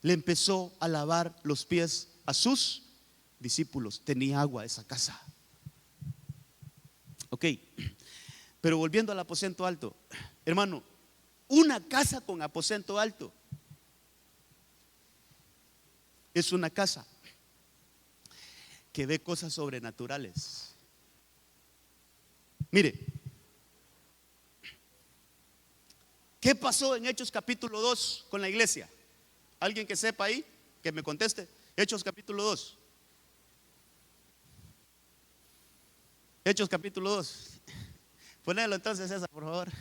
le empezó a lavar los pies a sus discípulos. Tenía agua esa casa. Ok, pero volviendo al aposento alto, hermano, una casa con aposento alto es una casa que ve cosas sobrenaturales. Mire, ¿qué pasó en Hechos capítulo 2 con la iglesia? ¿Alguien que sepa ahí? Que me conteste. Hechos capítulo 2. Hechos capítulo 2. Ponelo entonces, César, por favor.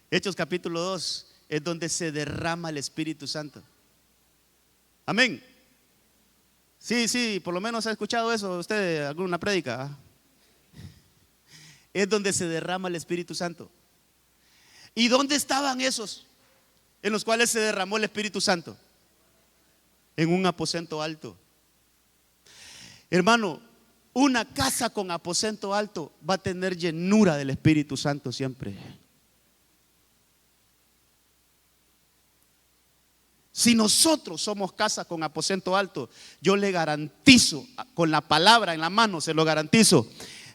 Hechos capítulo 2 es donde se derrama el Espíritu Santo. Amén. Sí, por lo menos ha escuchado eso usted, alguna prédica. Es donde se derrama el Espíritu Santo. ¿Y dónde estaban esos en los cuales se derramó el Espíritu Santo? En un aposento alto. Hermano, una casa con aposento alto va a tener llenura del Espíritu Santo siempre. Si nosotros somos casa con aposento alto, yo le garantizo, con la palabra en la mano, se lo garantizo,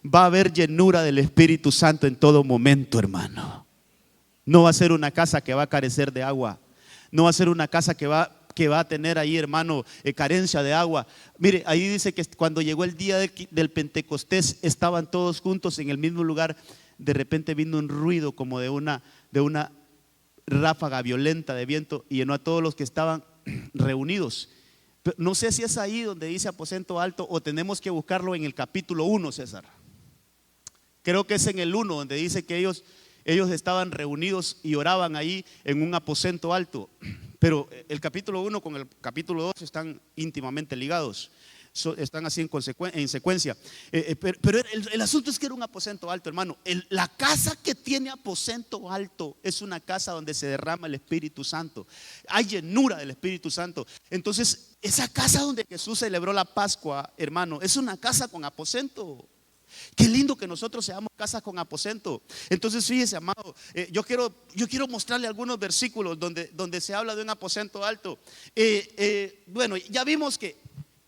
va a haber llenura del Espíritu Santo en todo momento, hermano. No va a ser una casa que va a carecer de agua. No va a ser una casa que va a tener ahí, hermano, carencia de agua. Mire, ahí dice que cuando llegó el día del Pentecostés, estaban todos juntos en el mismo lugar. De repente vino un ruido como de una ráfaga violenta de viento y llenó a todos los que estaban reunidos. Pero no sé si es ahí donde dice aposento alto o tenemos que buscarlo en el capítulo 1, César. Creo que es en el 1 donde dice que ellos estaban reunidos y oraban ahí en un aposento alto. Pero el capítulo 1 con el capítulo 2 están íntimamente ligados. Están así en secuencia. Pero el asunto es que era un aposento alto, hermano. La casa que tiene aposento alto es una casa donde se derrama el Espíritu Santo. Hay llenura del Espíritu Santo. Entonces, esa casa donde Jesús celebró la Pascua, hermano, es una casa con aposento. Qué lindo que nosotros seamos casas con aposento. Entonces, fíjese, amado, yo quiero mostrarle algunos versículos donde se habla de un aposento alto. Bueno, ya vimos que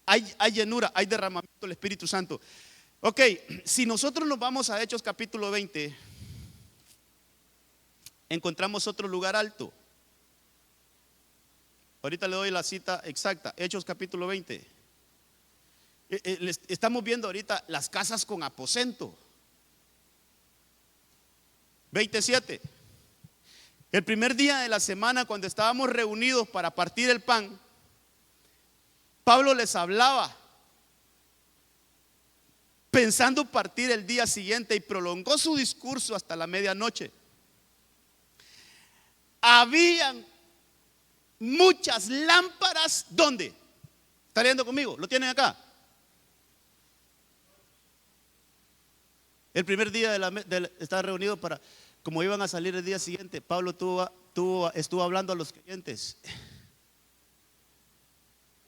hay llenura, hay derramamiento del Espíritu Santo. Ok, si nosotros nos vamos a Hechos capítulo 20, encontramos otro lugar alto. Ahorita le doy la cita exacta. Hechos capítulo 20. Estamos viendo ahorita las casas con aposento. 27. El primer día de la semana, cuando estábamos reunidos para partir el pan, Pablo les hablaba pensando partir el día siguiente y prolongó su discurso hasta la medianoche. Habían muchas lámparas. ¿Dónde? ¿Está leyendo conmigo? ¿Lo tienen acá? El primer día estaba reunido para, como iban a salir el día siguiente, Pablo estuvo hablando a los creyentes.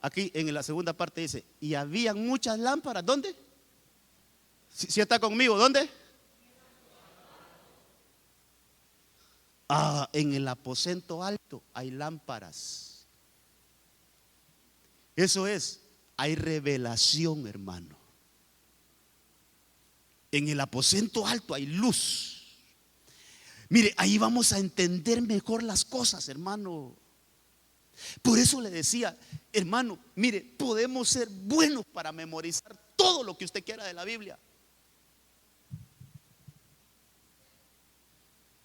Aquí en la segunda parte dice, y habían muchas lámparas. ¿Dónde? Si está conmigo, ¿dónde? En el aposento alto hay lámparas. Eso es, hay revelación, hermano. En el aposento alto hay luz. Mire, ahí vamos a entender mejor las cosas, hermano. Por eso le decía, hermano, mire, podemos ser buenos para memorizar todo lo que usted quiera de la Biblia.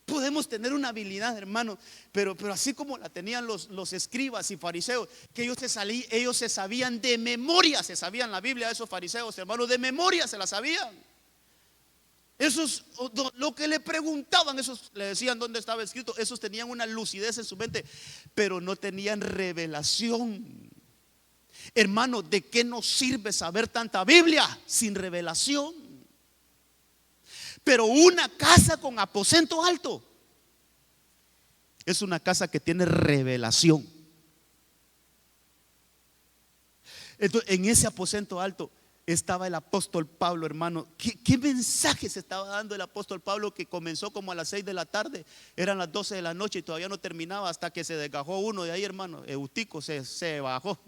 Podemos tener una habilidad, hermano, pero así como la tenían los escribas y fariseos, que ellos se sabían de memoria, se sabían la Biblia de esos fariseos, hermano, de memoria se la sabían. Esos, lo que le preguntaban, esos le decían dónde estaba escrito. Esos tenían una lucidez en su mente, pero no tenían revelación. Hermano, ¿de qué nos sirve saber tanta Biblia sin revelación? Pero una casa con aposento alto es una casa que tiene revelación. Entonces, en ese aposento alto estaba el apóstol Pablo, hermano. ¿Qué mensaje se estaba dando el apóstol Pablo, que comenzó como a las 6 de la tarde? Eran las 12 de la noche y todavía no terminaba, hasta que se desgajó uno de ahí, hermano. Eutico se bajó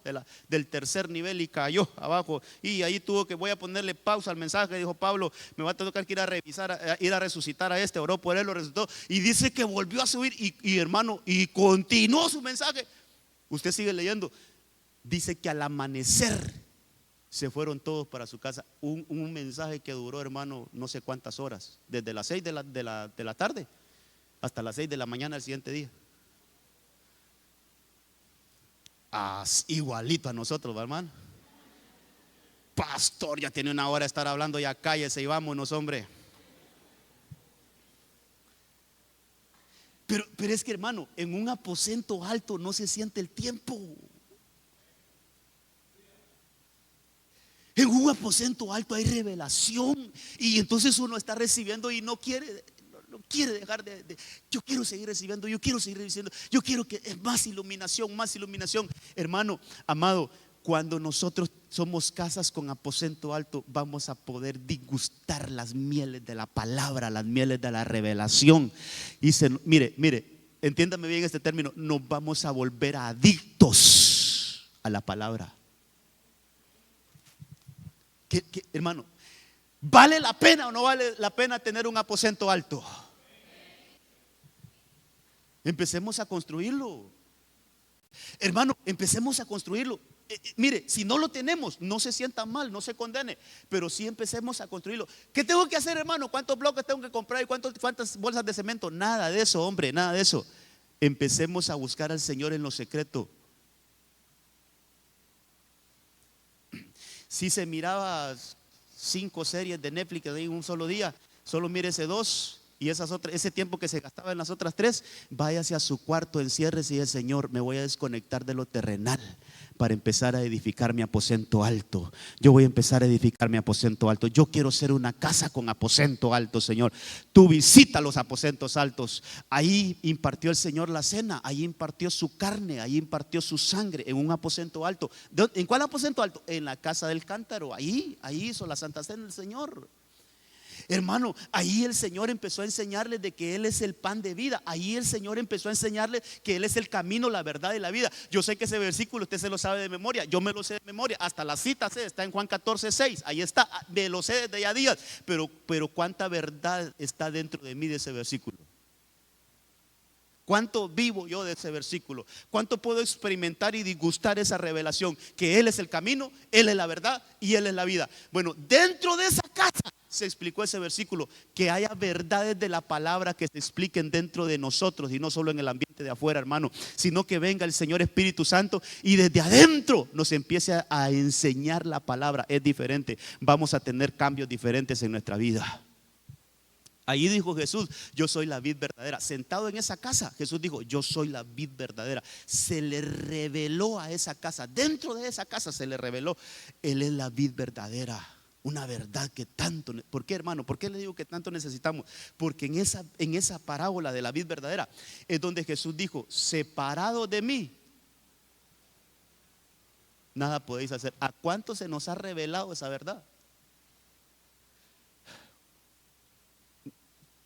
del tercer nivel y cayó abajo. Y ahí voy a ponerle pausa al mensaje. Dijo Pablo, me va a tocar que ir a revisar, ir a resucitar a este. Oró por él, lo resucitó. Y dice que volvió a subir y hermano, y continuó su mensaje. Usted sigue leyendo. Dice que al amanecer se fueron todos para su casa. Un mensaje que duró, hermano, no sé cuántas horas. Desde las 6 de la tarde hasta las 6 de la mañana del siguiente día. Igualito a nosotros, hermano. Pastor, ya tiene una hora de estar hablando, ya cállese y vámonos, hombre. Pero es que, hermano, en un aposento alto no se siente el tiempo. En un aposento alto hay revelación. Y entonces uno está recibiendo y no quiere dejar de. Yo quiero seguir recibiendo, yo quiero seguir recibiendo. Yo quiero que es más iluminación, más iluminación. Hermano, amado, cuando nosotros somos casas con aposento alto, vamos a poder degustar las mieles de la palabra, las mieles de la revelación. Y mire, entiéndame bien este término. Nos vamos a volver adictos a la palabra. Hermano, ¿vale la pena o no vale la pena tener un aposento alto? Empecemos a construirlo. Hermano, empecemos a construirlo. Mire, si no lo tenemos, no se sienta mal, no se condene, pero sí empecemos a construirlo. ¿Qué tengo que hacer, hermano? ¿Cuántos bloques tengo que comprar y cuántas bolsas de cemento? Nada de eso, hombre, nada de eso. Empecemos a buscar al Señor en lo secreto. Si se miraba 5 series de Netflix en un solo día, solo mírese 2 y ese tiempo que se gastaba en las otras 3, váyase a su cuarto, enciérrese y dice: Señor, me voy a desconectar de lo terrenal para empezar a edificar mi aposento alto. Yo voy a empezar a edificar mi aposento alto. Yo quiero ser una casa con aposento alto, Señor. Tú visita los aposentos altos. Ahí impartió el Señor la cena, ahí impartió su carne, ahí impartió su sangre, en un aposento alto. ¿En cuál aposento alto? En la casa del cántaro. Ahí hizo la Santa Cena del Señor. Hermano, ahí el Señor empezó a enseñarles de que Él es el pan de vida. Ahí el Señor empezó a enseñarles que Él es el camino, la verdad y la vida. Yo sé que ese versículo usted se lo sabe de memoria. Yo me lo sé de memoria, hasta la cita está en Juan 14:6. Ahí está, me lo sé desde ya días. Pero cuánta verdad está dentro de mí de ese versículo. ¿Cuánto vivo yo de ese versículo? ¿Cuánto puedo experimentar y disgustar esa revelación? Que Él es el camino, Él es la verdad y Él es la vida. Bueno, dentro de esa casa se explicó ese versículo, que haya verdades de la palabra que se expliquen dentro de nosotros y no solo en el ambiente de afuera, hermano, sino que venga el Señor Espíritu Santo y desde adentro nos empiece a enseñar la palabra. Es diferente, vamos a tener cambios diferentes en nuestra vida. Ahí dijo Jesús, yo soy la vid verdadera. Sentado en esa casa, Jesús dijo, yo soy la vid verdadera. Se le reveló a esa casa, dentro de esa casa se le reveló, Él es la vid verdadera. Una verdad que tanto, ¿por qué, hermano? ¿Por qué le digo que tanto necesitamos? Porque en esa parábola de la vid verdadera es donde Jesús dijo, separado de mí, nada podéis hacer. ¿A cuánto se nos ha revelado esa verdad?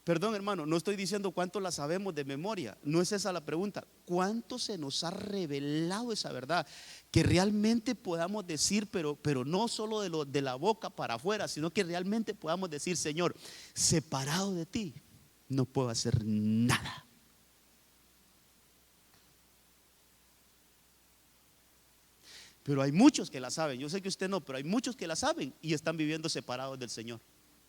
Perdón, hermano, no estoy diciendo cuánto la sabemos de memoria, no es esa la pregunta. ¿Cuánto se nos ha revelado esa verdad? Que realmente podamos decir, pero no solo de la boca para afuera, sino que realmente podamos decir, Señor, separado de ti, no puedo hacer nada. Pero hay muchos que la saben, yo sé que usted no, pero hay muchos que la saben y están viviendo separados del Señor.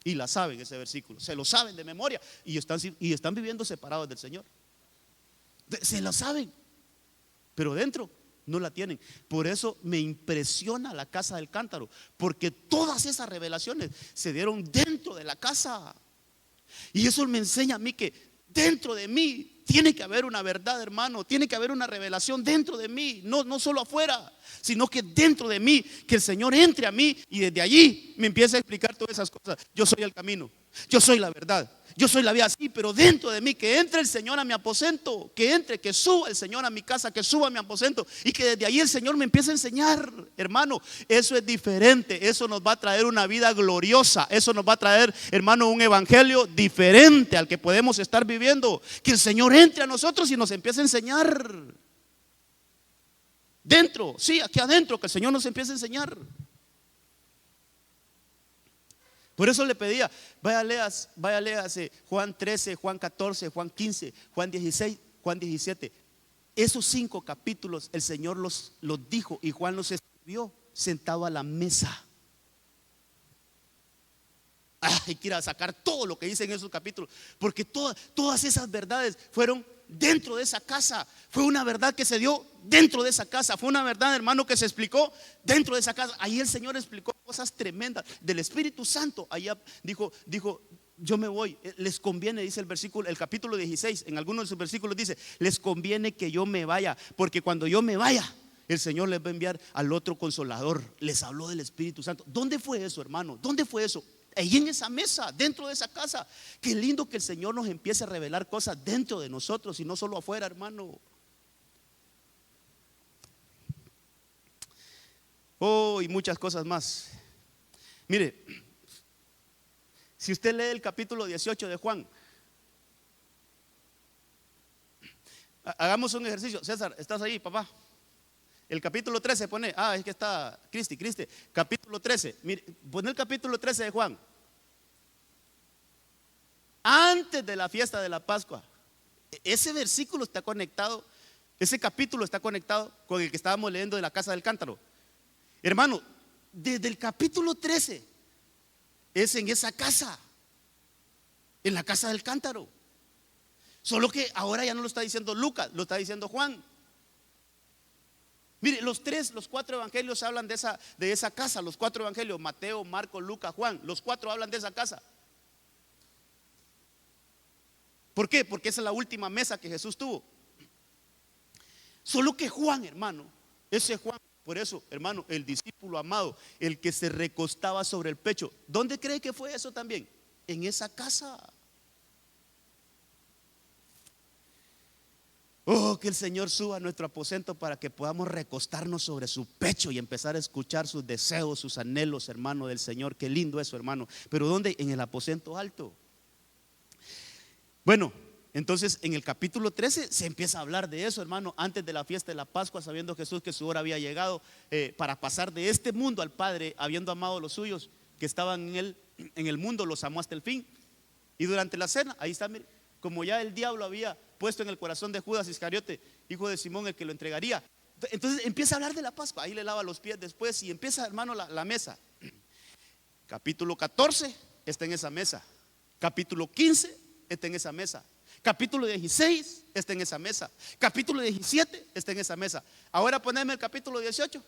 Y la saben ese versículo, se lo saben de memoria y están viviendo separados del Señor. Se lo saben, pero dentro no la tienen. Por eso me impresiona la casa del cántaro, porque todas esas revelaciones se dieron dentro de la casa. Y eso me enseña a mí que dentro de mí tiene que haber una verdad, hermano. Tiene que haber una revelación dentro de mí, no solo afuera, sino que dentro de mí, que el Señor entre a mí y desde allí me empieza a explicar todas esas cosas. Yo soy el camino, yo soy la verdad, yo soy la vida, sí, pero dentro de mí, que entre el Señor a mi aposento, que suba el Señor a mi casa, que suba a mi aposento y que desde ahí el Señor me empiece a enseñar, hermano. Eso es diferente, eso nos va a traer una vida gloriosa, eso nos va a traer, hermano, un evangelio diferente al que podemos estar viviendo. Que el Señor entre a nosotros y nos empiece a enseñar. Dentro, sí, aquí adentro, que el Señor nos empiece a enseñar. Por eso le pedía, vaya léase Juan 13, Juan 14, Juan 15, Juan 16, Juan 17. Esos 5 capítulos el Señor los dijo y Juan los escribió sentado a la mesa. Hay que ir a sacar todo lo que dice en esos capítulos, porque todas esas verdades fueron dentro de esa casa. Fue una verdad que se dio dentro de esa casa. Fue una verdad, hermano, que se explicó dentro de esa casa. Ahí el Señor explicó cosas tremendas del Espíritu Santo. Allá dijo, yo me voy, les conviene, dice el capítulo 16, en algunos de sus versículos dice, les conviene que yo me vaya, porque cuando yo me vaya, el Señor les va a enviar al otro consolador. Les habló del Espíritu Santo. ¿Dónde fue eso, hermano? ¿Dónde fue eso? Ahí en esa mesa, dentro de esa casa. Qué lindo que el Señor nos empiece a revelar cosas dentro de nosotros y no solo afuera, hermano. Oh, y muchas cosas más. Mire, si usted lee el capítulo 18 de Juan, hagamos un ejercicio. César, ¿estás ahí, papá? El capítulo 13 pone, es que está Cristi, capítulo 13. Mire, pone el capítulo 13 de Juan. Antes de la fiesta de la Pascua. Ese versículo está conectado, ese capítulo está conectado con el que estábamos leyendo de la casa del cántaro. Hermano, desde el capítulo 13 es en esa casa, en la casa del cántaro. Solo que ahora ya no lo está diciendo Lucas, lo está diciendo Juan. Mire, los 4 evangelios hablan de esa casa. Los 4 evangelios, Mateo, Marcos, Lucas, Juan, los 4 hablan de esa casa. ¿Por qué? Porque esa es la última mesa que Jesús tuvo. Solo que Juan, hermano, ese Juan, por eso, hermano, el discípulo amado, el que se recostaba sobre el pecho, ¿dónde cree que fue eso también? En esa casa. Oh, que el Señor suba a nuestro aposento para que podamos recostarnos sobre su pecho y empezar a escuchar sus deseos, sus anhelos, hermano, del Señor. Qué lindo eso, hermano. Pero ¿dónde? En el aposento alto. Bueno, entonces en el capítulo 13 se empieza a hablar de eso, hermano. Antes de la fiesta de la Pascua, sabiendo Jesús que su hora había llegado para pasar de este mundo al Padre, habiendo amado a los suyos que estaban en el mundo, los amó hasta el fin. Y durante la cena, ahí está, mire, como ya el diablo había puesto en el corazón de Judas Iscariote, hijo de Simón, el que lo entregaría. Entonces empieza a hablar de la Pascua. Ahí le lava los pies después y empieza, hermano, la mesa. Capítulo 14 está en esa mesa. Capítulo 15 está en esa mesa. Capítulo 16 está en esa mesa. Capítulo 17 está en esa mesa. Ahora poneme el capítulo 18.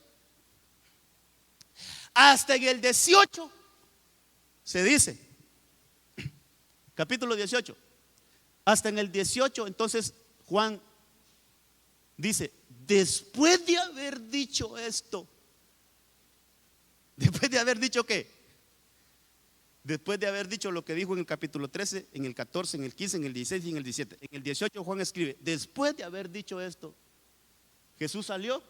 Hasta en el 18 se dice, capítulo 18, hasta en el 18, entonces Juan dice, después de haber dicho esto, después de haber dicho ¿qué? Después de haber dicho lo que dijo en el capítulo 13, en el 14, en el 15, en el 16 y en el 17. En el 18 Juan escribe, después de haber dicho esto, Jesús salió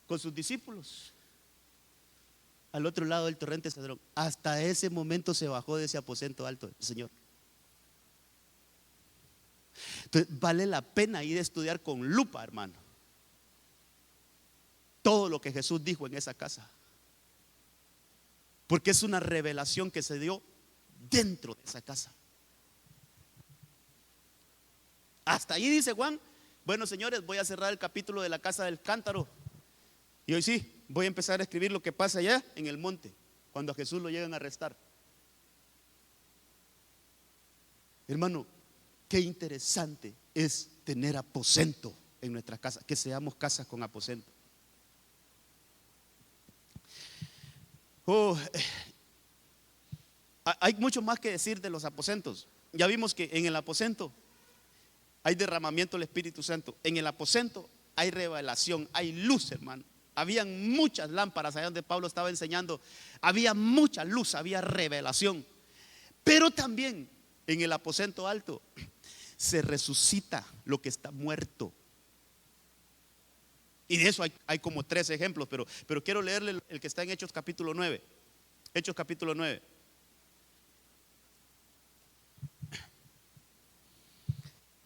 con sus discípulos al otro lado del torrente Cedrón. Hasta ese momento se bajó de ese aposento alto el Señor. Entonces vale la pena ir a estudiar con lupa, hermano, todo lo que Jesús dijo en esa casa, porque es una revelación que se dio dentro de esa casa. Hasta ahí dice Juan. Bueno, señores, voy a cerrar el capítulo de la casa del cántaro. Y hoy sí, voy a empezar a escribir lo que pasa allá en el monte, cuando a Jesús lo llegan a arrestar. Hermano, qué interesante es tener aposento en nuestra casa, que seamos casas con aposento. Hay mucho más que decir de los aposentos. Ya vimos que en el aposento hay derramamiento del Espíritu Santo. En el aposento hay revelación, hay luz, hermano. Habían muchas lámparas allá donde Pablo estaba enseñando. Había mucha luz, había revelación. Pero también en el aposento alto se resucita lo que está muerto. Y de eso hay como 3 ejemplos, pero quiero leerle el que está en Hechos capítulo 9. Hechos capítulo 9.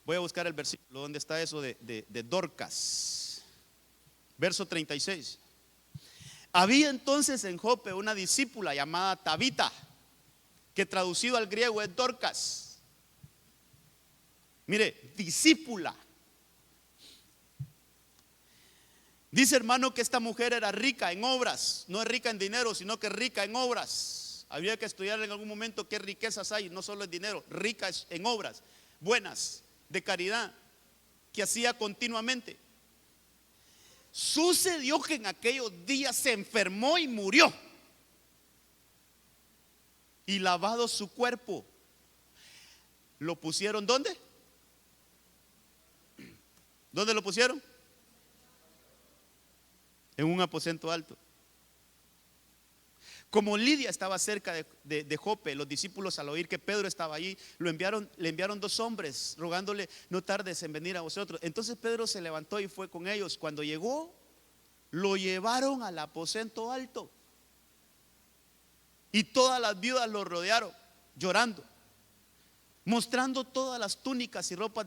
Voy a buscar el versículo donde está eso de Dorcas. Verso 36. Había entonces en Jope una discípula llamada Tabita, que traducido al griego es Dorcas. Mire, discípula. Dice, hermano, que esta mujer era rica en obras. No es rica en dinero, sino que es rica en obras. Habría que estudiar en algún momento qué riquezas hay. No solo en dinero, rica en obras buenas, de caridad, que hacía continuamente. Sucedió que en aquellos días se enfermó y murió. Y lavado su cuerpo, lo pusieron ¿dónde? ¿Dónde lo pusieron? En un aposento alto. Como Lidia estaba cerca de Jope, los discípulos, al oír que Pedro estaba allí, le enviaron 2 hombres rogándole, no tardes en venir a vosotros. Entonces Pedro se levantó y fue con ellos. Cuando llegó, lo llevaron al aposento alto, y todas las viudas lo rodearon llorando, mostrando todas las túnicas y ropas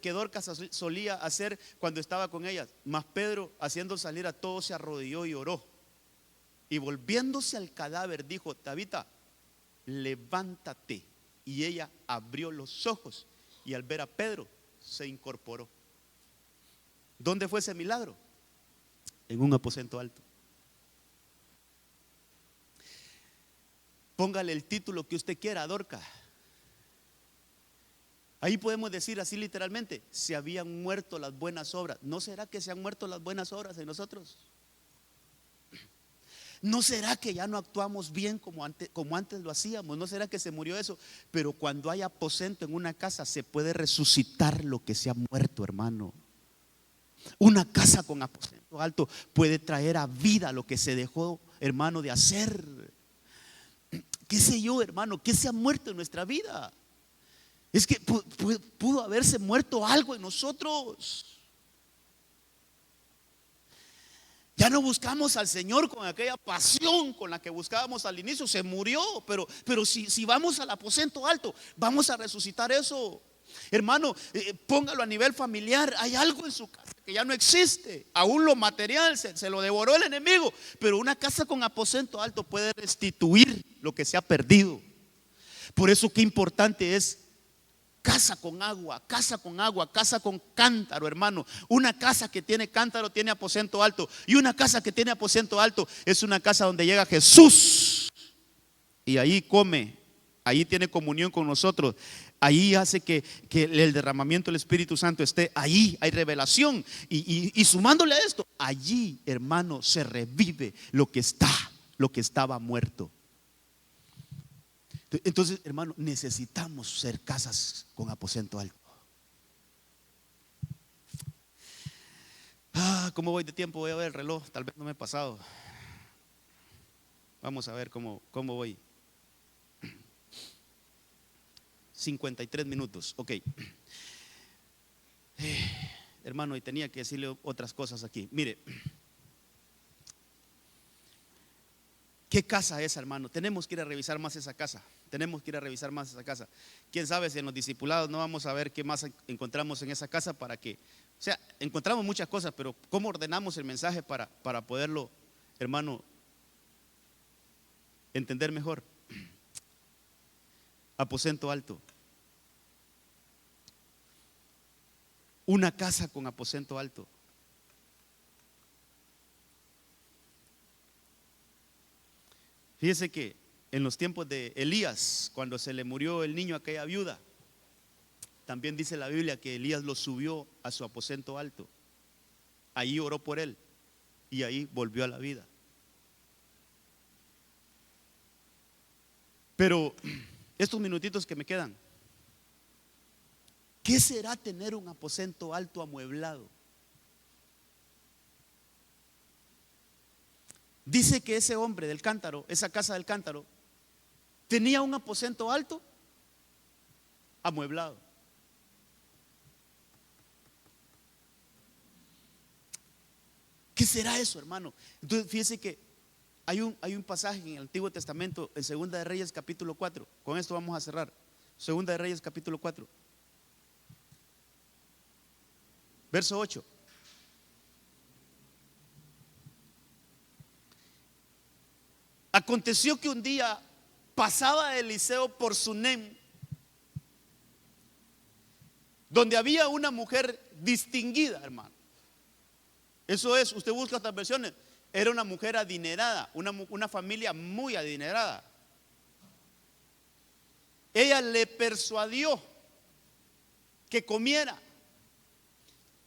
que Dorcas solía hacer cuando estaba con ellas. Mas Pedro, haciendo salir a todos, se arrodilló y oró, y volviéndose al cadáver dijo, Tabita, levántate. Y ella abrió los ojos, y al ver a Pedro se incorporó. ¿Dónde fue ese milagro? En un aposento alto. Póngale el título que usted quiera a Dorcas. Ahí podemos decir así literalmente, se habían muerto las buenas obras. ¿No será que se han muerto las buenas obras en nosotros? ¿No será que ya no actuamos bien como antes lo hacíamos? ¿No será que se murió eso? Pero cuando hay aposento en una casa, se puede resucitar lo que se ha muerto, hermano. Una casa con aposento alto puede traer a vida lo que se dejó, hermano, de hacer. ¿Qué sé yo, hermano? ¿Qué se ha muerto en nuestra vida? Es que pudo haberse muerto algo en nosotros. Ya no buscamos al Señor con aquella pasión con la que buscábamos al inicio. Se murió, pero si vamos al aposento alto, vamos a resucitar eso. Hermano, póngalo a nivel familiar. Hay algo en su casa que ya no existe. Aún lo material se lo devoró el enemigo, pero una casa con aposento alto puede restituir lo que se ha perdido. Por eso qué importante es Casa con agua, casa con agua, casa con cántaro, hermano. Una casa que tiene cántaro tiene aposento alto. Y una casa que tiene aposento alto es una casa donde llega Jesús. Y ahí come, ahí tiene comunión con nosotros. Ahí hace que el derramamiento del Espíritu Santo esté. Ahí hay revelación. Y sumándole a esto, allí, hermano, se revive lo que estaba muerto. Entonces, hermano, necesitamos ser casas con aposento alto. ¿Cómo voy de tiempo? Voy a ver el reloj, tal vez no me he pasado. Vamos a ver cómo voy. 53 minutos, ok. Hermano, y tenía que decirle otras cosas aquí. Mire, ¿qué casa es, hermano? Tenemos que ir a revisar más esa casa. Tenemos que ir a revisar más esa casa. Quién sabe si en los discipulados no vamos a ver qué más encontramos en esa casa para que, o sea, encontramos muchas cosas, pero ¿cómo ordenamos el mensaje para poderlo, hermano, entender mejor? Aposento alto. Una casa con aposento alto. Fíjese que en los tiempos de Elías, cuando se le murió el niño a aquella viuda, también dice la Biblia que Elías lo subió a su aposento alto. Ahí oró por él y ahí volvió a la vida. Pero estos minutitos que me quedan, ¿qué será tener un aposento alto amueblado? Dice que ese hombre del cántaro, esa casa del cántaro, tenía un aposento alto amueblado. ¿Qué será eso, hermano? Entonces fíjese que hay un pasaje en el Antiguo Testamento, en Segunda de Reyes capítulo 4. Con esto vamos a cerrar. Segunda de Reyes capítulo 4, verso 8. Aconteció que un día pasaba Eliseo por Sunem, donde había una mujer distinguida, hermano. Eso es, usted busca estas versiones, era una mujer adinerada, una familia muy adinerada. Ella le persuadió que comiera.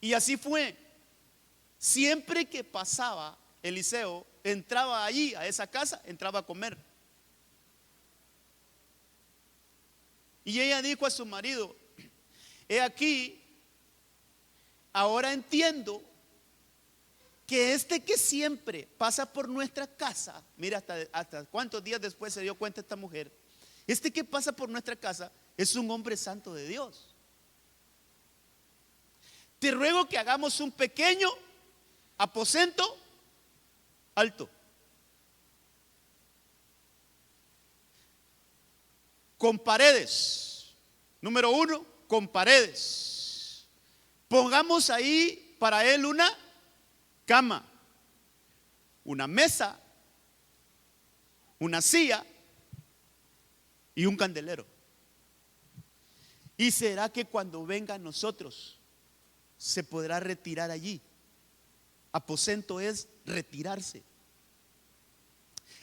Y así fue. Siempre que pasaba Eliseo, entraba allí a esa casa, entraba a comer. Y ella dijo a su marido: he aquí, ahora entiendo que que siempre pasa por nuestra casa, mira hasta cuántos días después se dio cuenta esta mujer, que pasa por nuestra casa es un hombre santo de Dios. Te ruego que hagamos un pequeño aposento alto, con paredes. Número 1, con paredes. Pongamos ahí para él una cama, una mesa, una silla y un candelero. ¿Y será que cuando venga a nosotros se podrá retirar allí? Aposento es retirarse.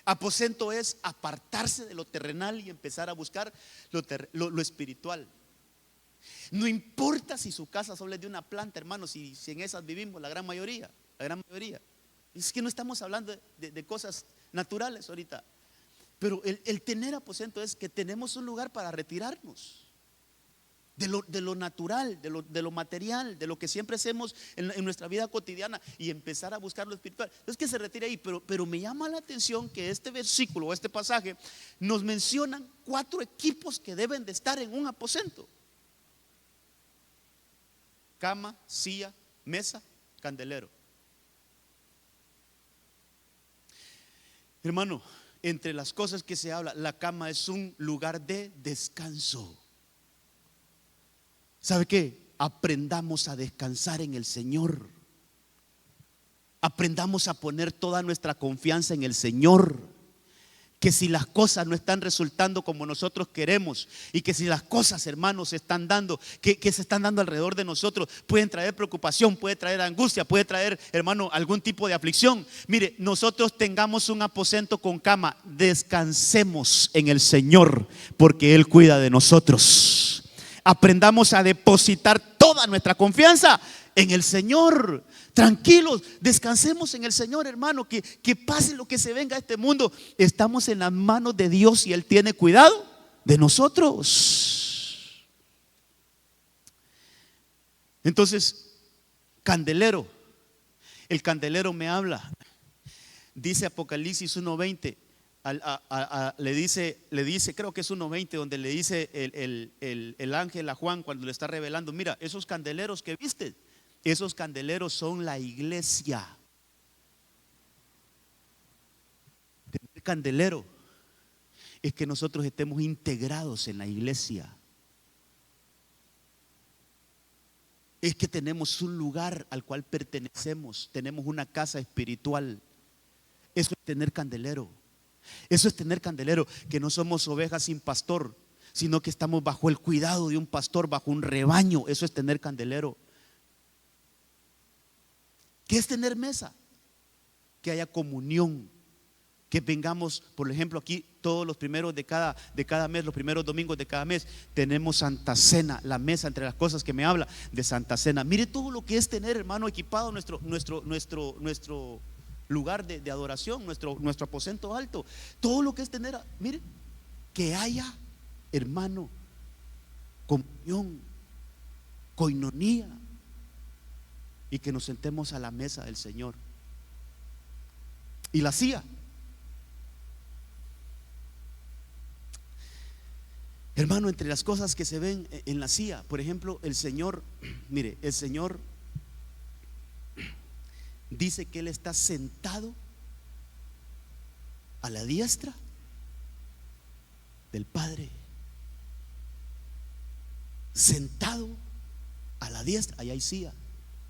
Aposento es apartarse de lo terrenal y empezar a buscar lo espiritual. No importa si su casa solo es de una planta, hermano, si en esas vivimos la gran mayoría. Es que no estamos hablando de cosas naturales ahorita. Pero el tener aposento es que tenemos un lugar para retirarnos de lo natural, de lo material, de lo que siempre hacemos en nuestra vida cotidiana y empezar a buscar lo espiritual. Entonces que se retire ahí, pero me llama la atención que este versículo o este pasaje nos mencionan 4 equipos que deben de estar en un aposento: cama, silla, mesa, candelero. Hermano, entre las cosas que se habla, la cama es un lugar de descanso. ¿Sabe qué? Aprendamos a descansar en el Señor. Aprendamos a poner toda nuestra confianza en el Señor. que si las cosas no están resultando como nosotros queremos, y que si las cosas, hermanos, se están dando, que se están dando alrededor de nosotros, pueden traer preocupación, puede traer angustia, puede traer, hermano, algún tipo de aflicción. Mire, nosotros tengamos un aposento con cama, descansemos en el Señor, porque Él cuida de nosotros. Aprendamos a depositar toda nuestra confianza en el Señor. Tranquilos, descansemos en el Señor, hermano. Que pase lo que se venga a este mundo, estamos en las manos de Dios y Él tiene cuidado de nosotros. Entonces, candelero, el candelero me habla. Dice Apocalipsis 1:20. Le dice, creo que es 1:20, donde le dice el ángel a Juan cuando le está revelando: mira, esos candeleros que viste, esos candeleros son la iglesia. Tener candelero es que nosotros estemos integrados en la iglesia. Es que tenemos un lugar al cual pertenecemos, tenemos una casa espiritual. Eso es tener candelero. Eso es tener candelero, que no somos ovejas sin pastor, sino que estamos bajo el cuidado de un pastor, bajo un rebaño. Eso es tener candelero. ¿Qué es tener mesa? Que haya comunión, que vengamos, por ejemplo, aquí todos los primeros de cada mes, los primeros domingos de cada mes, tenemos Santa Cena, la mesa, entre las cosas que me habla de Santa Cena. Mire todo lo que es tener, hermano, equipado nuestro lugar de adoración, nuestro aposento alto. Todo lo que es tener, mire, que haya, hermano, comunión, coinonía, y que nos sentemos a la mesa del Señor. Y la silla, hermano, entre las cosas que se ven en la silla, por ejemplo, el Señor, mire, el Señor dice que Él está sentado a la diestra del Padre. Sentado a la diestra, allá hay silla.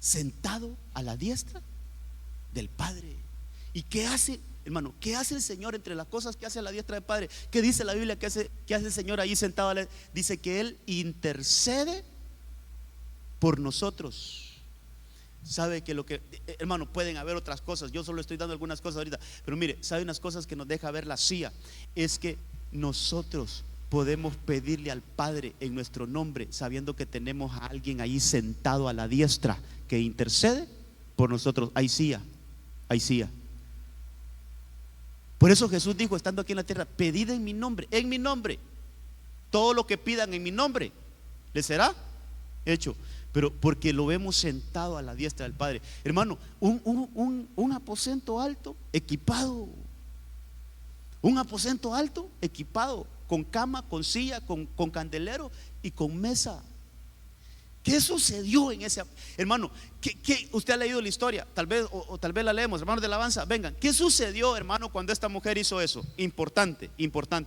Sentado a la diestra del Padre. ¿Y qué hace, hermano? ¿Qué hace el Señor entre las cosas que hace a la diestra del Padre? ¿Qué dice la Biblia que hace el Señor ahí sentado? Dice que Él intercede por nosotros. Sabe que hermano, pueden haber otras cosas. Yo solo estoy dando algunas cosas ahorita, pero mire, sabe unas cosas que nos deja ver la silla. Es que nosotros podemos pedirle al Padre en nuestro nombre, sabiendo que tenemos a alguien ahí sentado a la diestra que intercede por nosotros. Hay silla, hay silla. Por eso Jesús dijo, estando aquí en la tierra: pedid en mi nombre, todo lo que pidan en mi nombre les será hecho. Pero porque lo vemos sentado a la diestra del Padre, hermano, un aposento alto equipado, un aposento alto equipado, con cama, con silla, con candelero y con mesa. ¿Qué sucedió en ese, hermano? ¿Qué usted ha leído la historia? Tal vez, o tal vez la leemos, hermanos de alabanza, vengan. ¿Qué sucedió, hermano, cuando esta mujer hizo eso? Importante.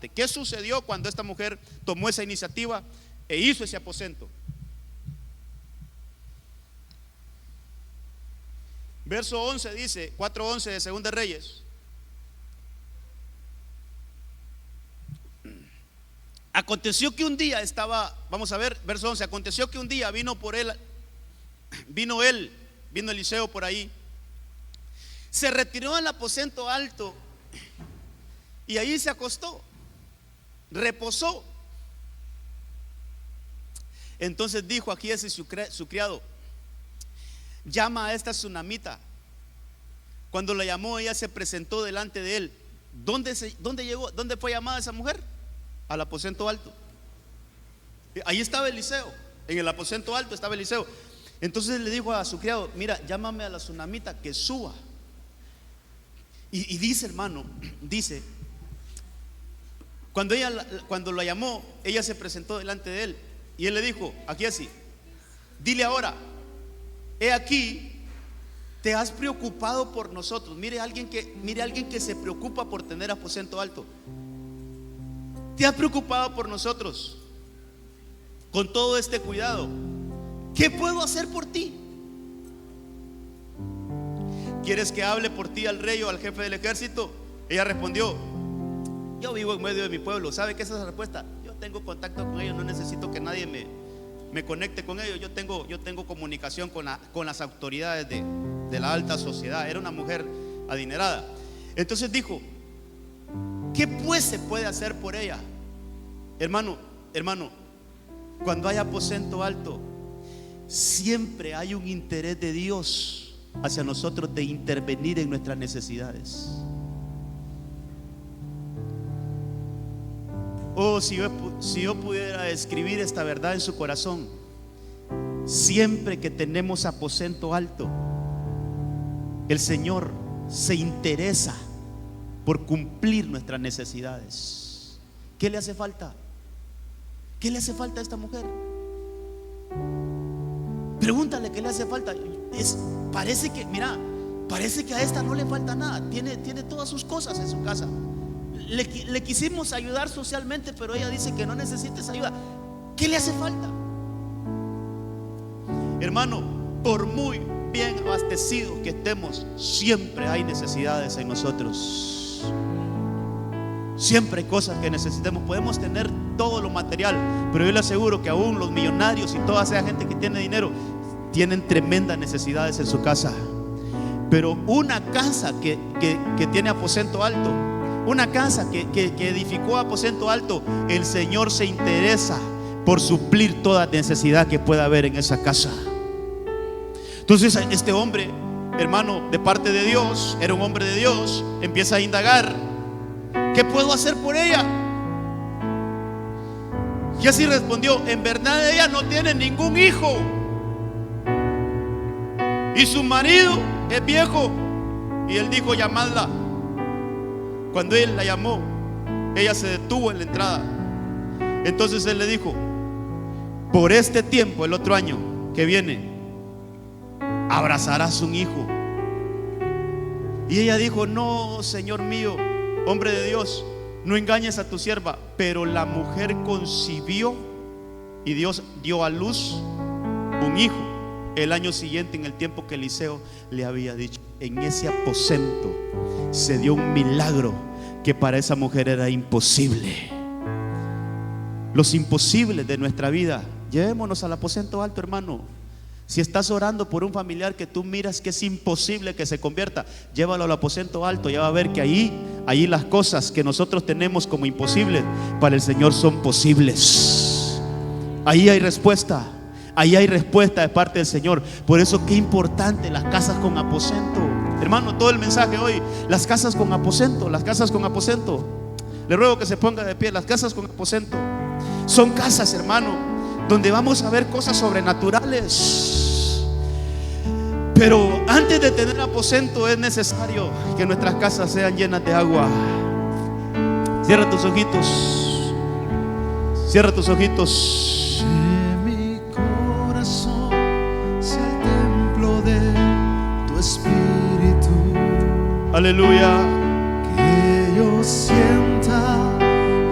¿Qué sucedió cuando esta mujer tomó esa iniciativa e hizo ese aposento? Verso 11 dice, 4:11 de Segunda de Reyes: aconteció que un día vamos a ver, verso 11, aconteció que un día vino Eliseo por ahí, se retiró al aposento alto y ahí se acostó, reposó. Entonces dijo aquí ese su criado: llama a esta tsunamita. Cuando la llamó, ella se presentó delante de él. ¿Dónde llegó? ¿Dónde fue llamada esa mujer? Al aposento alto. Ahí estaba Eliseo, en el aposento alto estaba Eliseo. Entonces le dijo a su criado: mira, llámame a la tsunamita que suba. Y dice, hermano, dice, cuando la llamó, ella se presentó delante de él y él le dijo, aquí así: dile ahora, he aquí, te has preocupado por nosotros. Mire alguien que se preocupa por tener aposento alto. Te has preocupado por nosotros con todo este cuidado. ¿Qué puedo hacer por ti? ¿Quieres que hable por ti al rey o al jefe del ejército? Ella respondió: Yo vivo en medio de mi pueblo. ¿Sabe qué es esa respuesta? Yo tengo contacto con ellos, no necesito que nadie me conecte con ellos. Yo tengo comunicación con las autoridades de la alta sociedad. Era una mujer adinerada. Entonces dijo: ¿qué pues se puede hacer por ella? Hermano, cuando hay aposento alto, siempre hay un interés de Dios hacia nosotros de intervenir en nuestras necesidades. Oh, si yo pudiera escribir esta verdad en su corazón: siempre que tenemos aposento alto, el Señor se interesa por cumplir nuestras necesidades. ¿Qué le hace falta? ¿Qué le hace falta a esta mujer? Pregúntale qué le hace falta. Parece que a esta no le falta nada. Tiene todas sus cosas en su casa. Le quisimos ayudar socialmente, pero ella dice que no necesita esa ayuda. ¿Qué le hace falta? Hermano, por muy bien abastecidos que estemos, siempre hay necesidades en nosotros. Siempre hay cosas que necesitemos. Podemos tener todo lo material, pero yo le aseguro que aún los millonarios y toda esa gente que tiene dinero tienen tremendas necesidades en su casa. Pero una casa que tiene aposento alto, una casa que edificó aposento alto, el Señor se interesa por suplir toda necesidad que pueda haber en esa casa. Entonces este hombre, hermano, de parte de Dios, era un hombre de Dios, empieza a indagar: ¿qué puedo hacer por ella? Y así respondió: en verdad ella no tiene ningún hijo y su marido es viejo. Y él dijo: llamadla. Cuando él la llamó, ella se detuvo en la entrada. Entonces él le dijo: por este tiempo, el otro año que viene, abrazarás un hijo. Y ella dijo: no, Señor mío, hombre de Dios, no engañes a tu sierva. Pero la mujer concibió y Dios dio a luz un hijo el año siguiente, en el tiempo que Eliseo le había dicho. En ese aposento se dio un milagro que para esa mujer era imposible. Los imposibles de nuestra vida, llevémonos al aposento alto, hermano. Si estás orando por un familiar que tú miras que es imposible que se convierta, llévalo al aposento alto. Ya va a ver que ahí las cosas que nosotros tenemos como imposibles, para el Señor son posibles. Ahí hay respuesta. Ahí hay respuesta de parte del Señor. Por eso qué importante las casas con aposento. Hermano, todo el mensaje hoy: las casas con aposento, las casas con aposento. Le ruego que se ponga de pie. Las casas con aposento son casas, hermano, donde vamos a ver cosas sobrenaturales. Pero antes de tener aposento es necesario que nuestras casas sean llenas de agua. Cierra tus ojitos. Cierra tus ojitos. Aleluya. Que yo sienta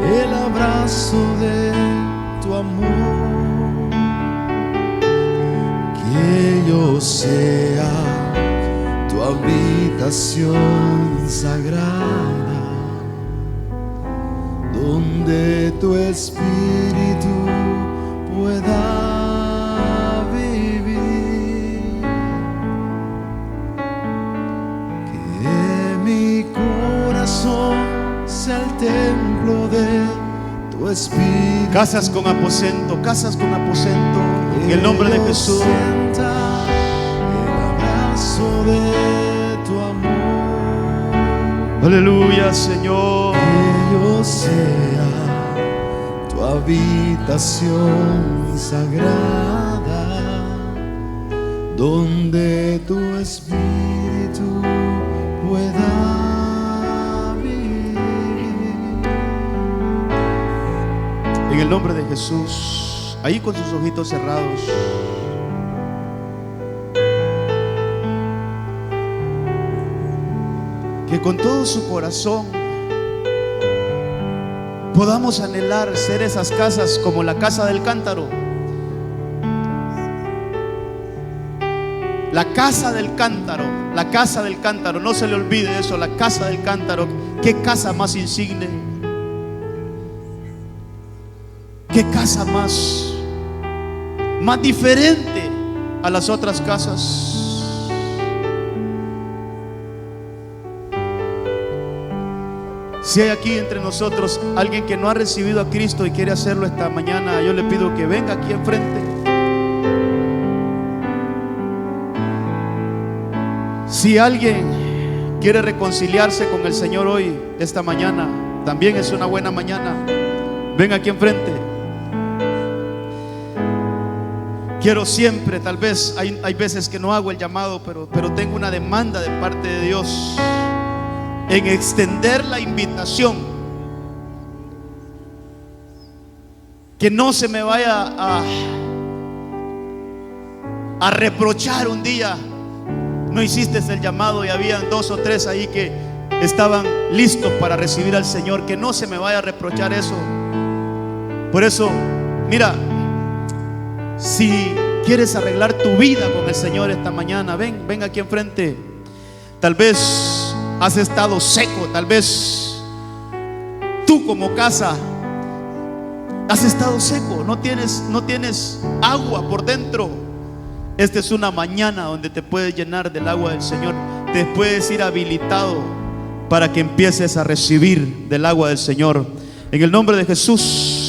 el abrazo de tu amor, que yo sea tu habitación sagrada, donde tu espíritu pueda vivir. Sea el templo de tu espíritu. Casas con aposento, casas con aposento, en el nombre de Jesús. Sienta el abrazo de tu amor. Aleluya, Señor. Que yo sea tu habitación sagrada, donde tu espíritu pueda. En el nombre de Jesús, ahí con sus ojitos cerrados, que con todo su corazón podamos anhelar ser esas casas como la casa del cántaro. La casa del cántaro, la casa del cántaro, no se le olvide eso, la casa del cántaro. Qué casa más insigne, ¿Qué casa más diferente a las otras casas? Si hay aquí entre nosotros alguien que no ha recibido a Cristo y quiere hacerlo esta mañana, yo le pido que venga aquí enfrente. Si alguien quiere reconciliarse con el Señor hoy, esta mañana, también es una buena mañana. Ven aquí enfrente. Quiero siempre, tal vez hay veces que no hago el llamado, pero tengo una demanda de parte de Dios en extender la invitación. Que no se me vaya a reprochar un día: no hiciste el llamado, y habían 2 o 3 ahí que estaban listos para recibir al Señor. Que no se me vaya a reprochar eso. Por eso, mira, si quieres arreglar tu vida con el Señor esta mañana, ven aquí enfrente. Tal vez has estado seco, tal vez tú como casa has estado seco, no tienes agua por dentro. Esta es una mañana donde te puedes llenar del agua del Señor. Te puedes ir habilitado para que empieces a recibir del agua del Señor. En el nombre de Jesús.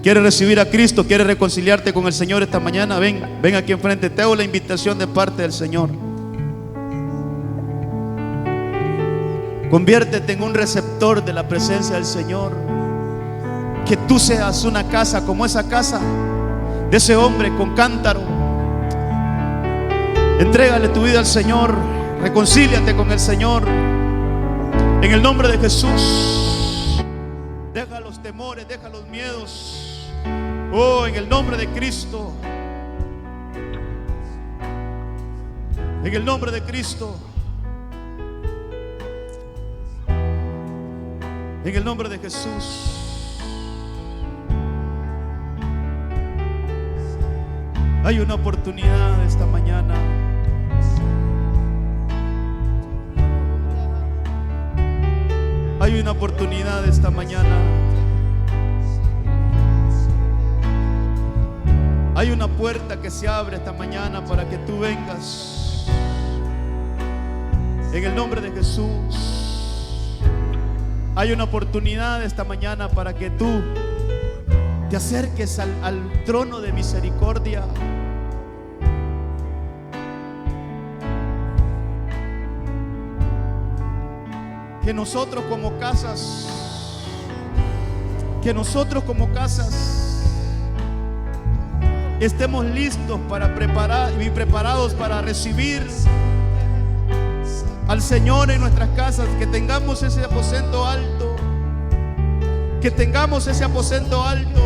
¿Quieres recibir a Cristo? ¿Quieres reconciliarte con el Señor esta mañana? Ven aquí enfrente. Te hago la invitación de parte del Señor. Conviértete en un receptor de la presencia del Señor. Que tú seas una casa como esa casa de ese hombre con cántaro. Entrégale tu vida al Señor. Reconcíliate con el Señor. En el nombre de Jesús. Deja los temores, deja los miedos. Oh, en el nombre de Cristo. En el nombre de Cristo. En el nombre de Jesús. Hay una oportunidad esta mañana. Hay una oportunidad esta mañana. Hay una puerta que se abre esta mañana para que tú vengas. En el nombre de Jesús. Hay una oportunidad esta mañana para que tú te acerques al trono de misericordia. Que nosotros como casas estemos listos para preparar y preparados para recibir al Señor en nuestras casas. Que tengamos ese aposento alto. Que tengamos ese aposento alto.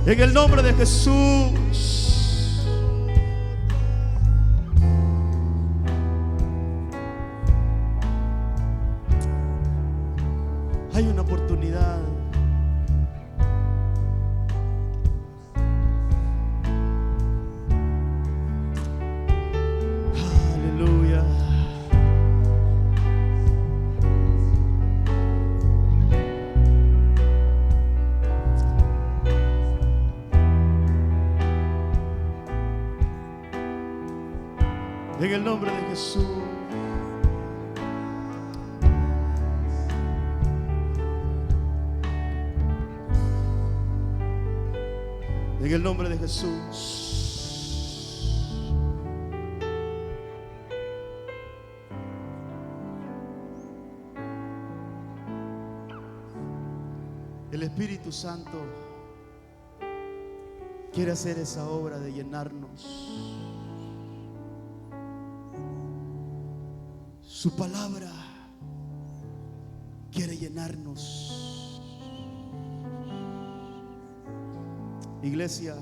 En el nombre de Jesús. Hay una oportunidad. Aleluya. En el nombre de Jesús. En el nombre de Jesús. El Espíritu Santo quiere hacer esa obra de llenarnos. Su palabra quiere llenarnos. Iglesia,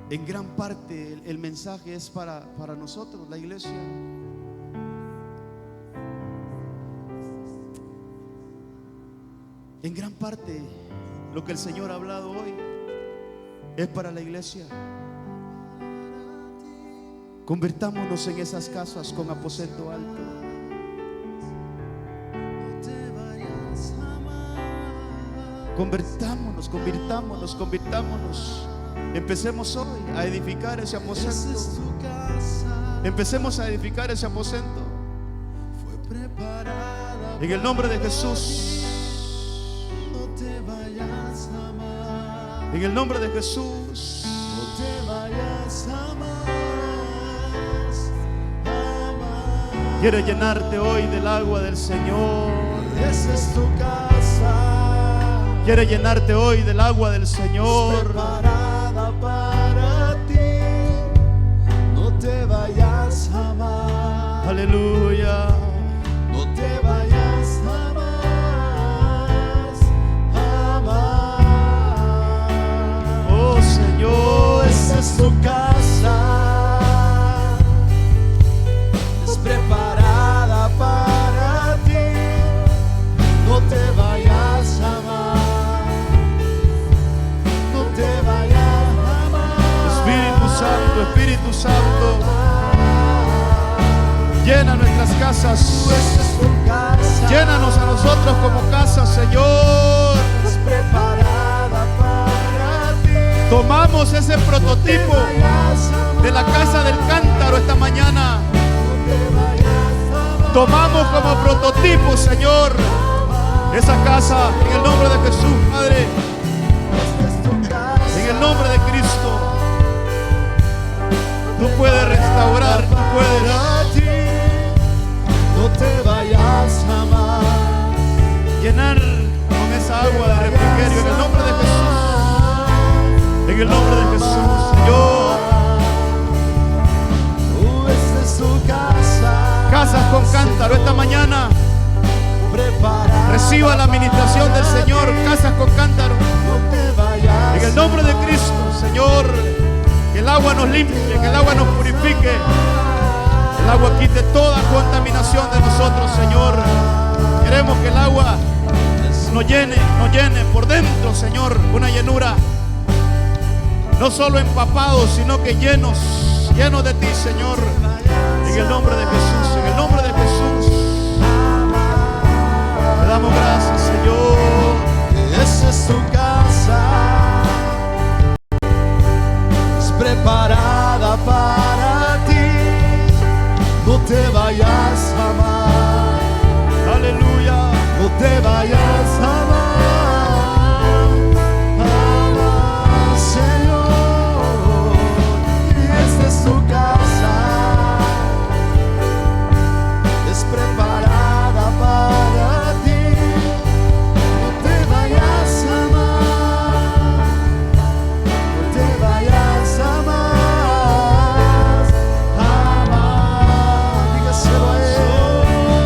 en gran parte el mensaje es para nosotros, la iglesia. En gran parte lo que el Señor ha hablado hoy es para la iglesia. Convirtámonos en esas casas con aposento alto. No te vayas jamás. Convirtámonos. Empecemos hoy a edificar ese Esa aposento. es tu casa. Empecemos a edificar ese aposento. Fue preparada En el nombre de Jesús. para ti. No te vayas jamás. En el nombre de Jesús. No te vayas jamás. Jamás. Quiero llenarte hoy del agua del Señor. Esa es tu casa. Quiere llenarte hoy del agua del Señor. Preparada para ti. No te vayas jamás. Aleluya. No te vayas jamás. Jamás. Oh Señor. Esa es tu casa. Es preparada para ti. No te vayas jamás. No te vayas jamás. Espíritu Santo, llena nuestras casas. Esa es tu casa. Llénanos a nosotros como casa, Señor. Es preparada para ti. Tomamos ese prototipo de la casa del cántaro esta mañana. Tomamos como prototipo, Señor, esa casa en el nombre de Jesús, Padre. En el nombre de Cristo. Tú puedes restaurar, tú puedes. No te vayas jamás. Llenar con esa agua de refrigerio en el nombre de Jesús. En el nombre de Jesús, Señor. Esta es tu casa. Casas con cántaro esta mañana. Preparada. Reciba la administración del Señor. Casas con cántaro. No te vayas. En el nombre de Cristo, Señor. Que el agua nos limpie, que el agua nos purifique. El agua quite toda contaminación de nosotros, Señor. Queremos que el agua nos llene por dentro, Señor. Una llenura. No solo empapados, sino que llenos de ti, Señor. En el nombre de Jesús, en el nombre de Jesús. Te damos gracias, Señor. Esa es tu casa. Es preparada para ti. No te vayas jamás. Aleluya. No te vayas jamás. Jamás, Señor. Esta es tu casa. Es preparada para ti. No te vayas jamás. No te vayas jamás. Jamás. Dígaselo a él.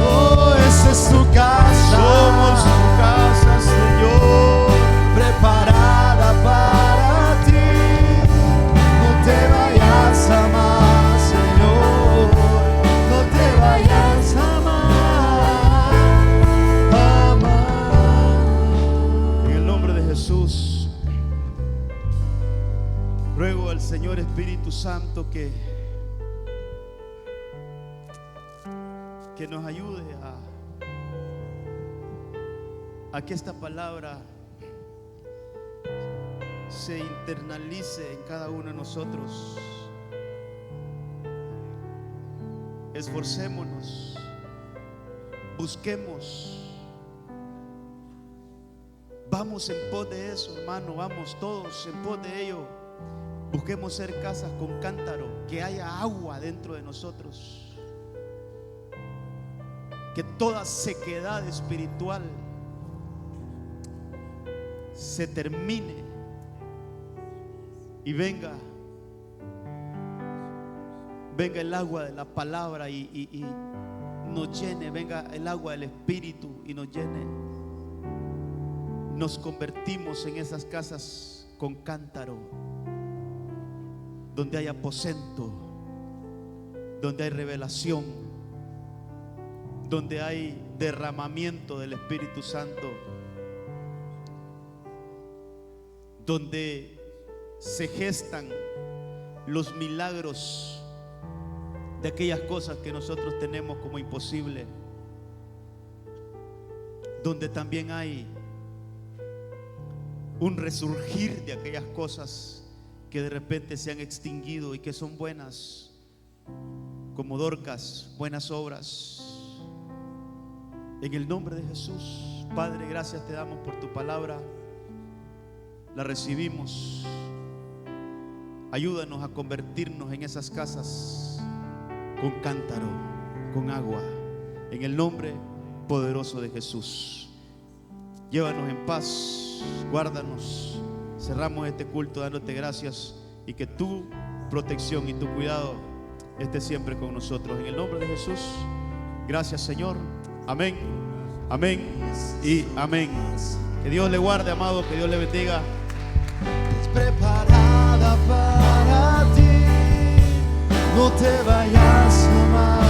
Oh, esa es tu casa. Somos tu casa, Señor. Preparada para ti. No te vayas jamás, Señor. No te vayas jamás. Jamás. En el nombre de Jesús, ruego al Señor Espíritu Santo que nos ayude a que esta palabra se internalice en cada uno de nosotros. Esforcémonos, busquemos. Vamos en pos de eso, hermano. Vamos todos en pos de ello. Busquemos ser casas con cántaro, que haya agua dentro de nosotros, que toda sequedad espiritual se termine y venga el agua de la palabra y nos llene. Venga el agua del Espíritu y nos llene. Nos convertimos en esas casas con cántaro, donde hay aposento, donde hay revelación, donde hay derramamiento del Espíritu Santo, donde se gestan los milagros de aquellas cosas que nosotros tenemos como imposible, donde también hay un resurgir de aquellas cosas que de repente se han extinguido y que son buenas, como Dorcas, buenas obras. En el nombre de Jesús, Padre, gracias te damos por tu palabra. La recibimos. Ayúdanos a convertirnos en esas casas con cántaro, con agua, en el nombre poderoso de Jesús. Llévanos en paz, guárdanos. Cerramos este culto dándote gracias y que tu protección y tu cuidado esté siempre con nosotros. En el nombre de Jesús, gracias, Señor. Amén, amén y amén. Que Dios le guarde, amado, que Dios le bendiga. Es preparada para ti, no te vayas a amar.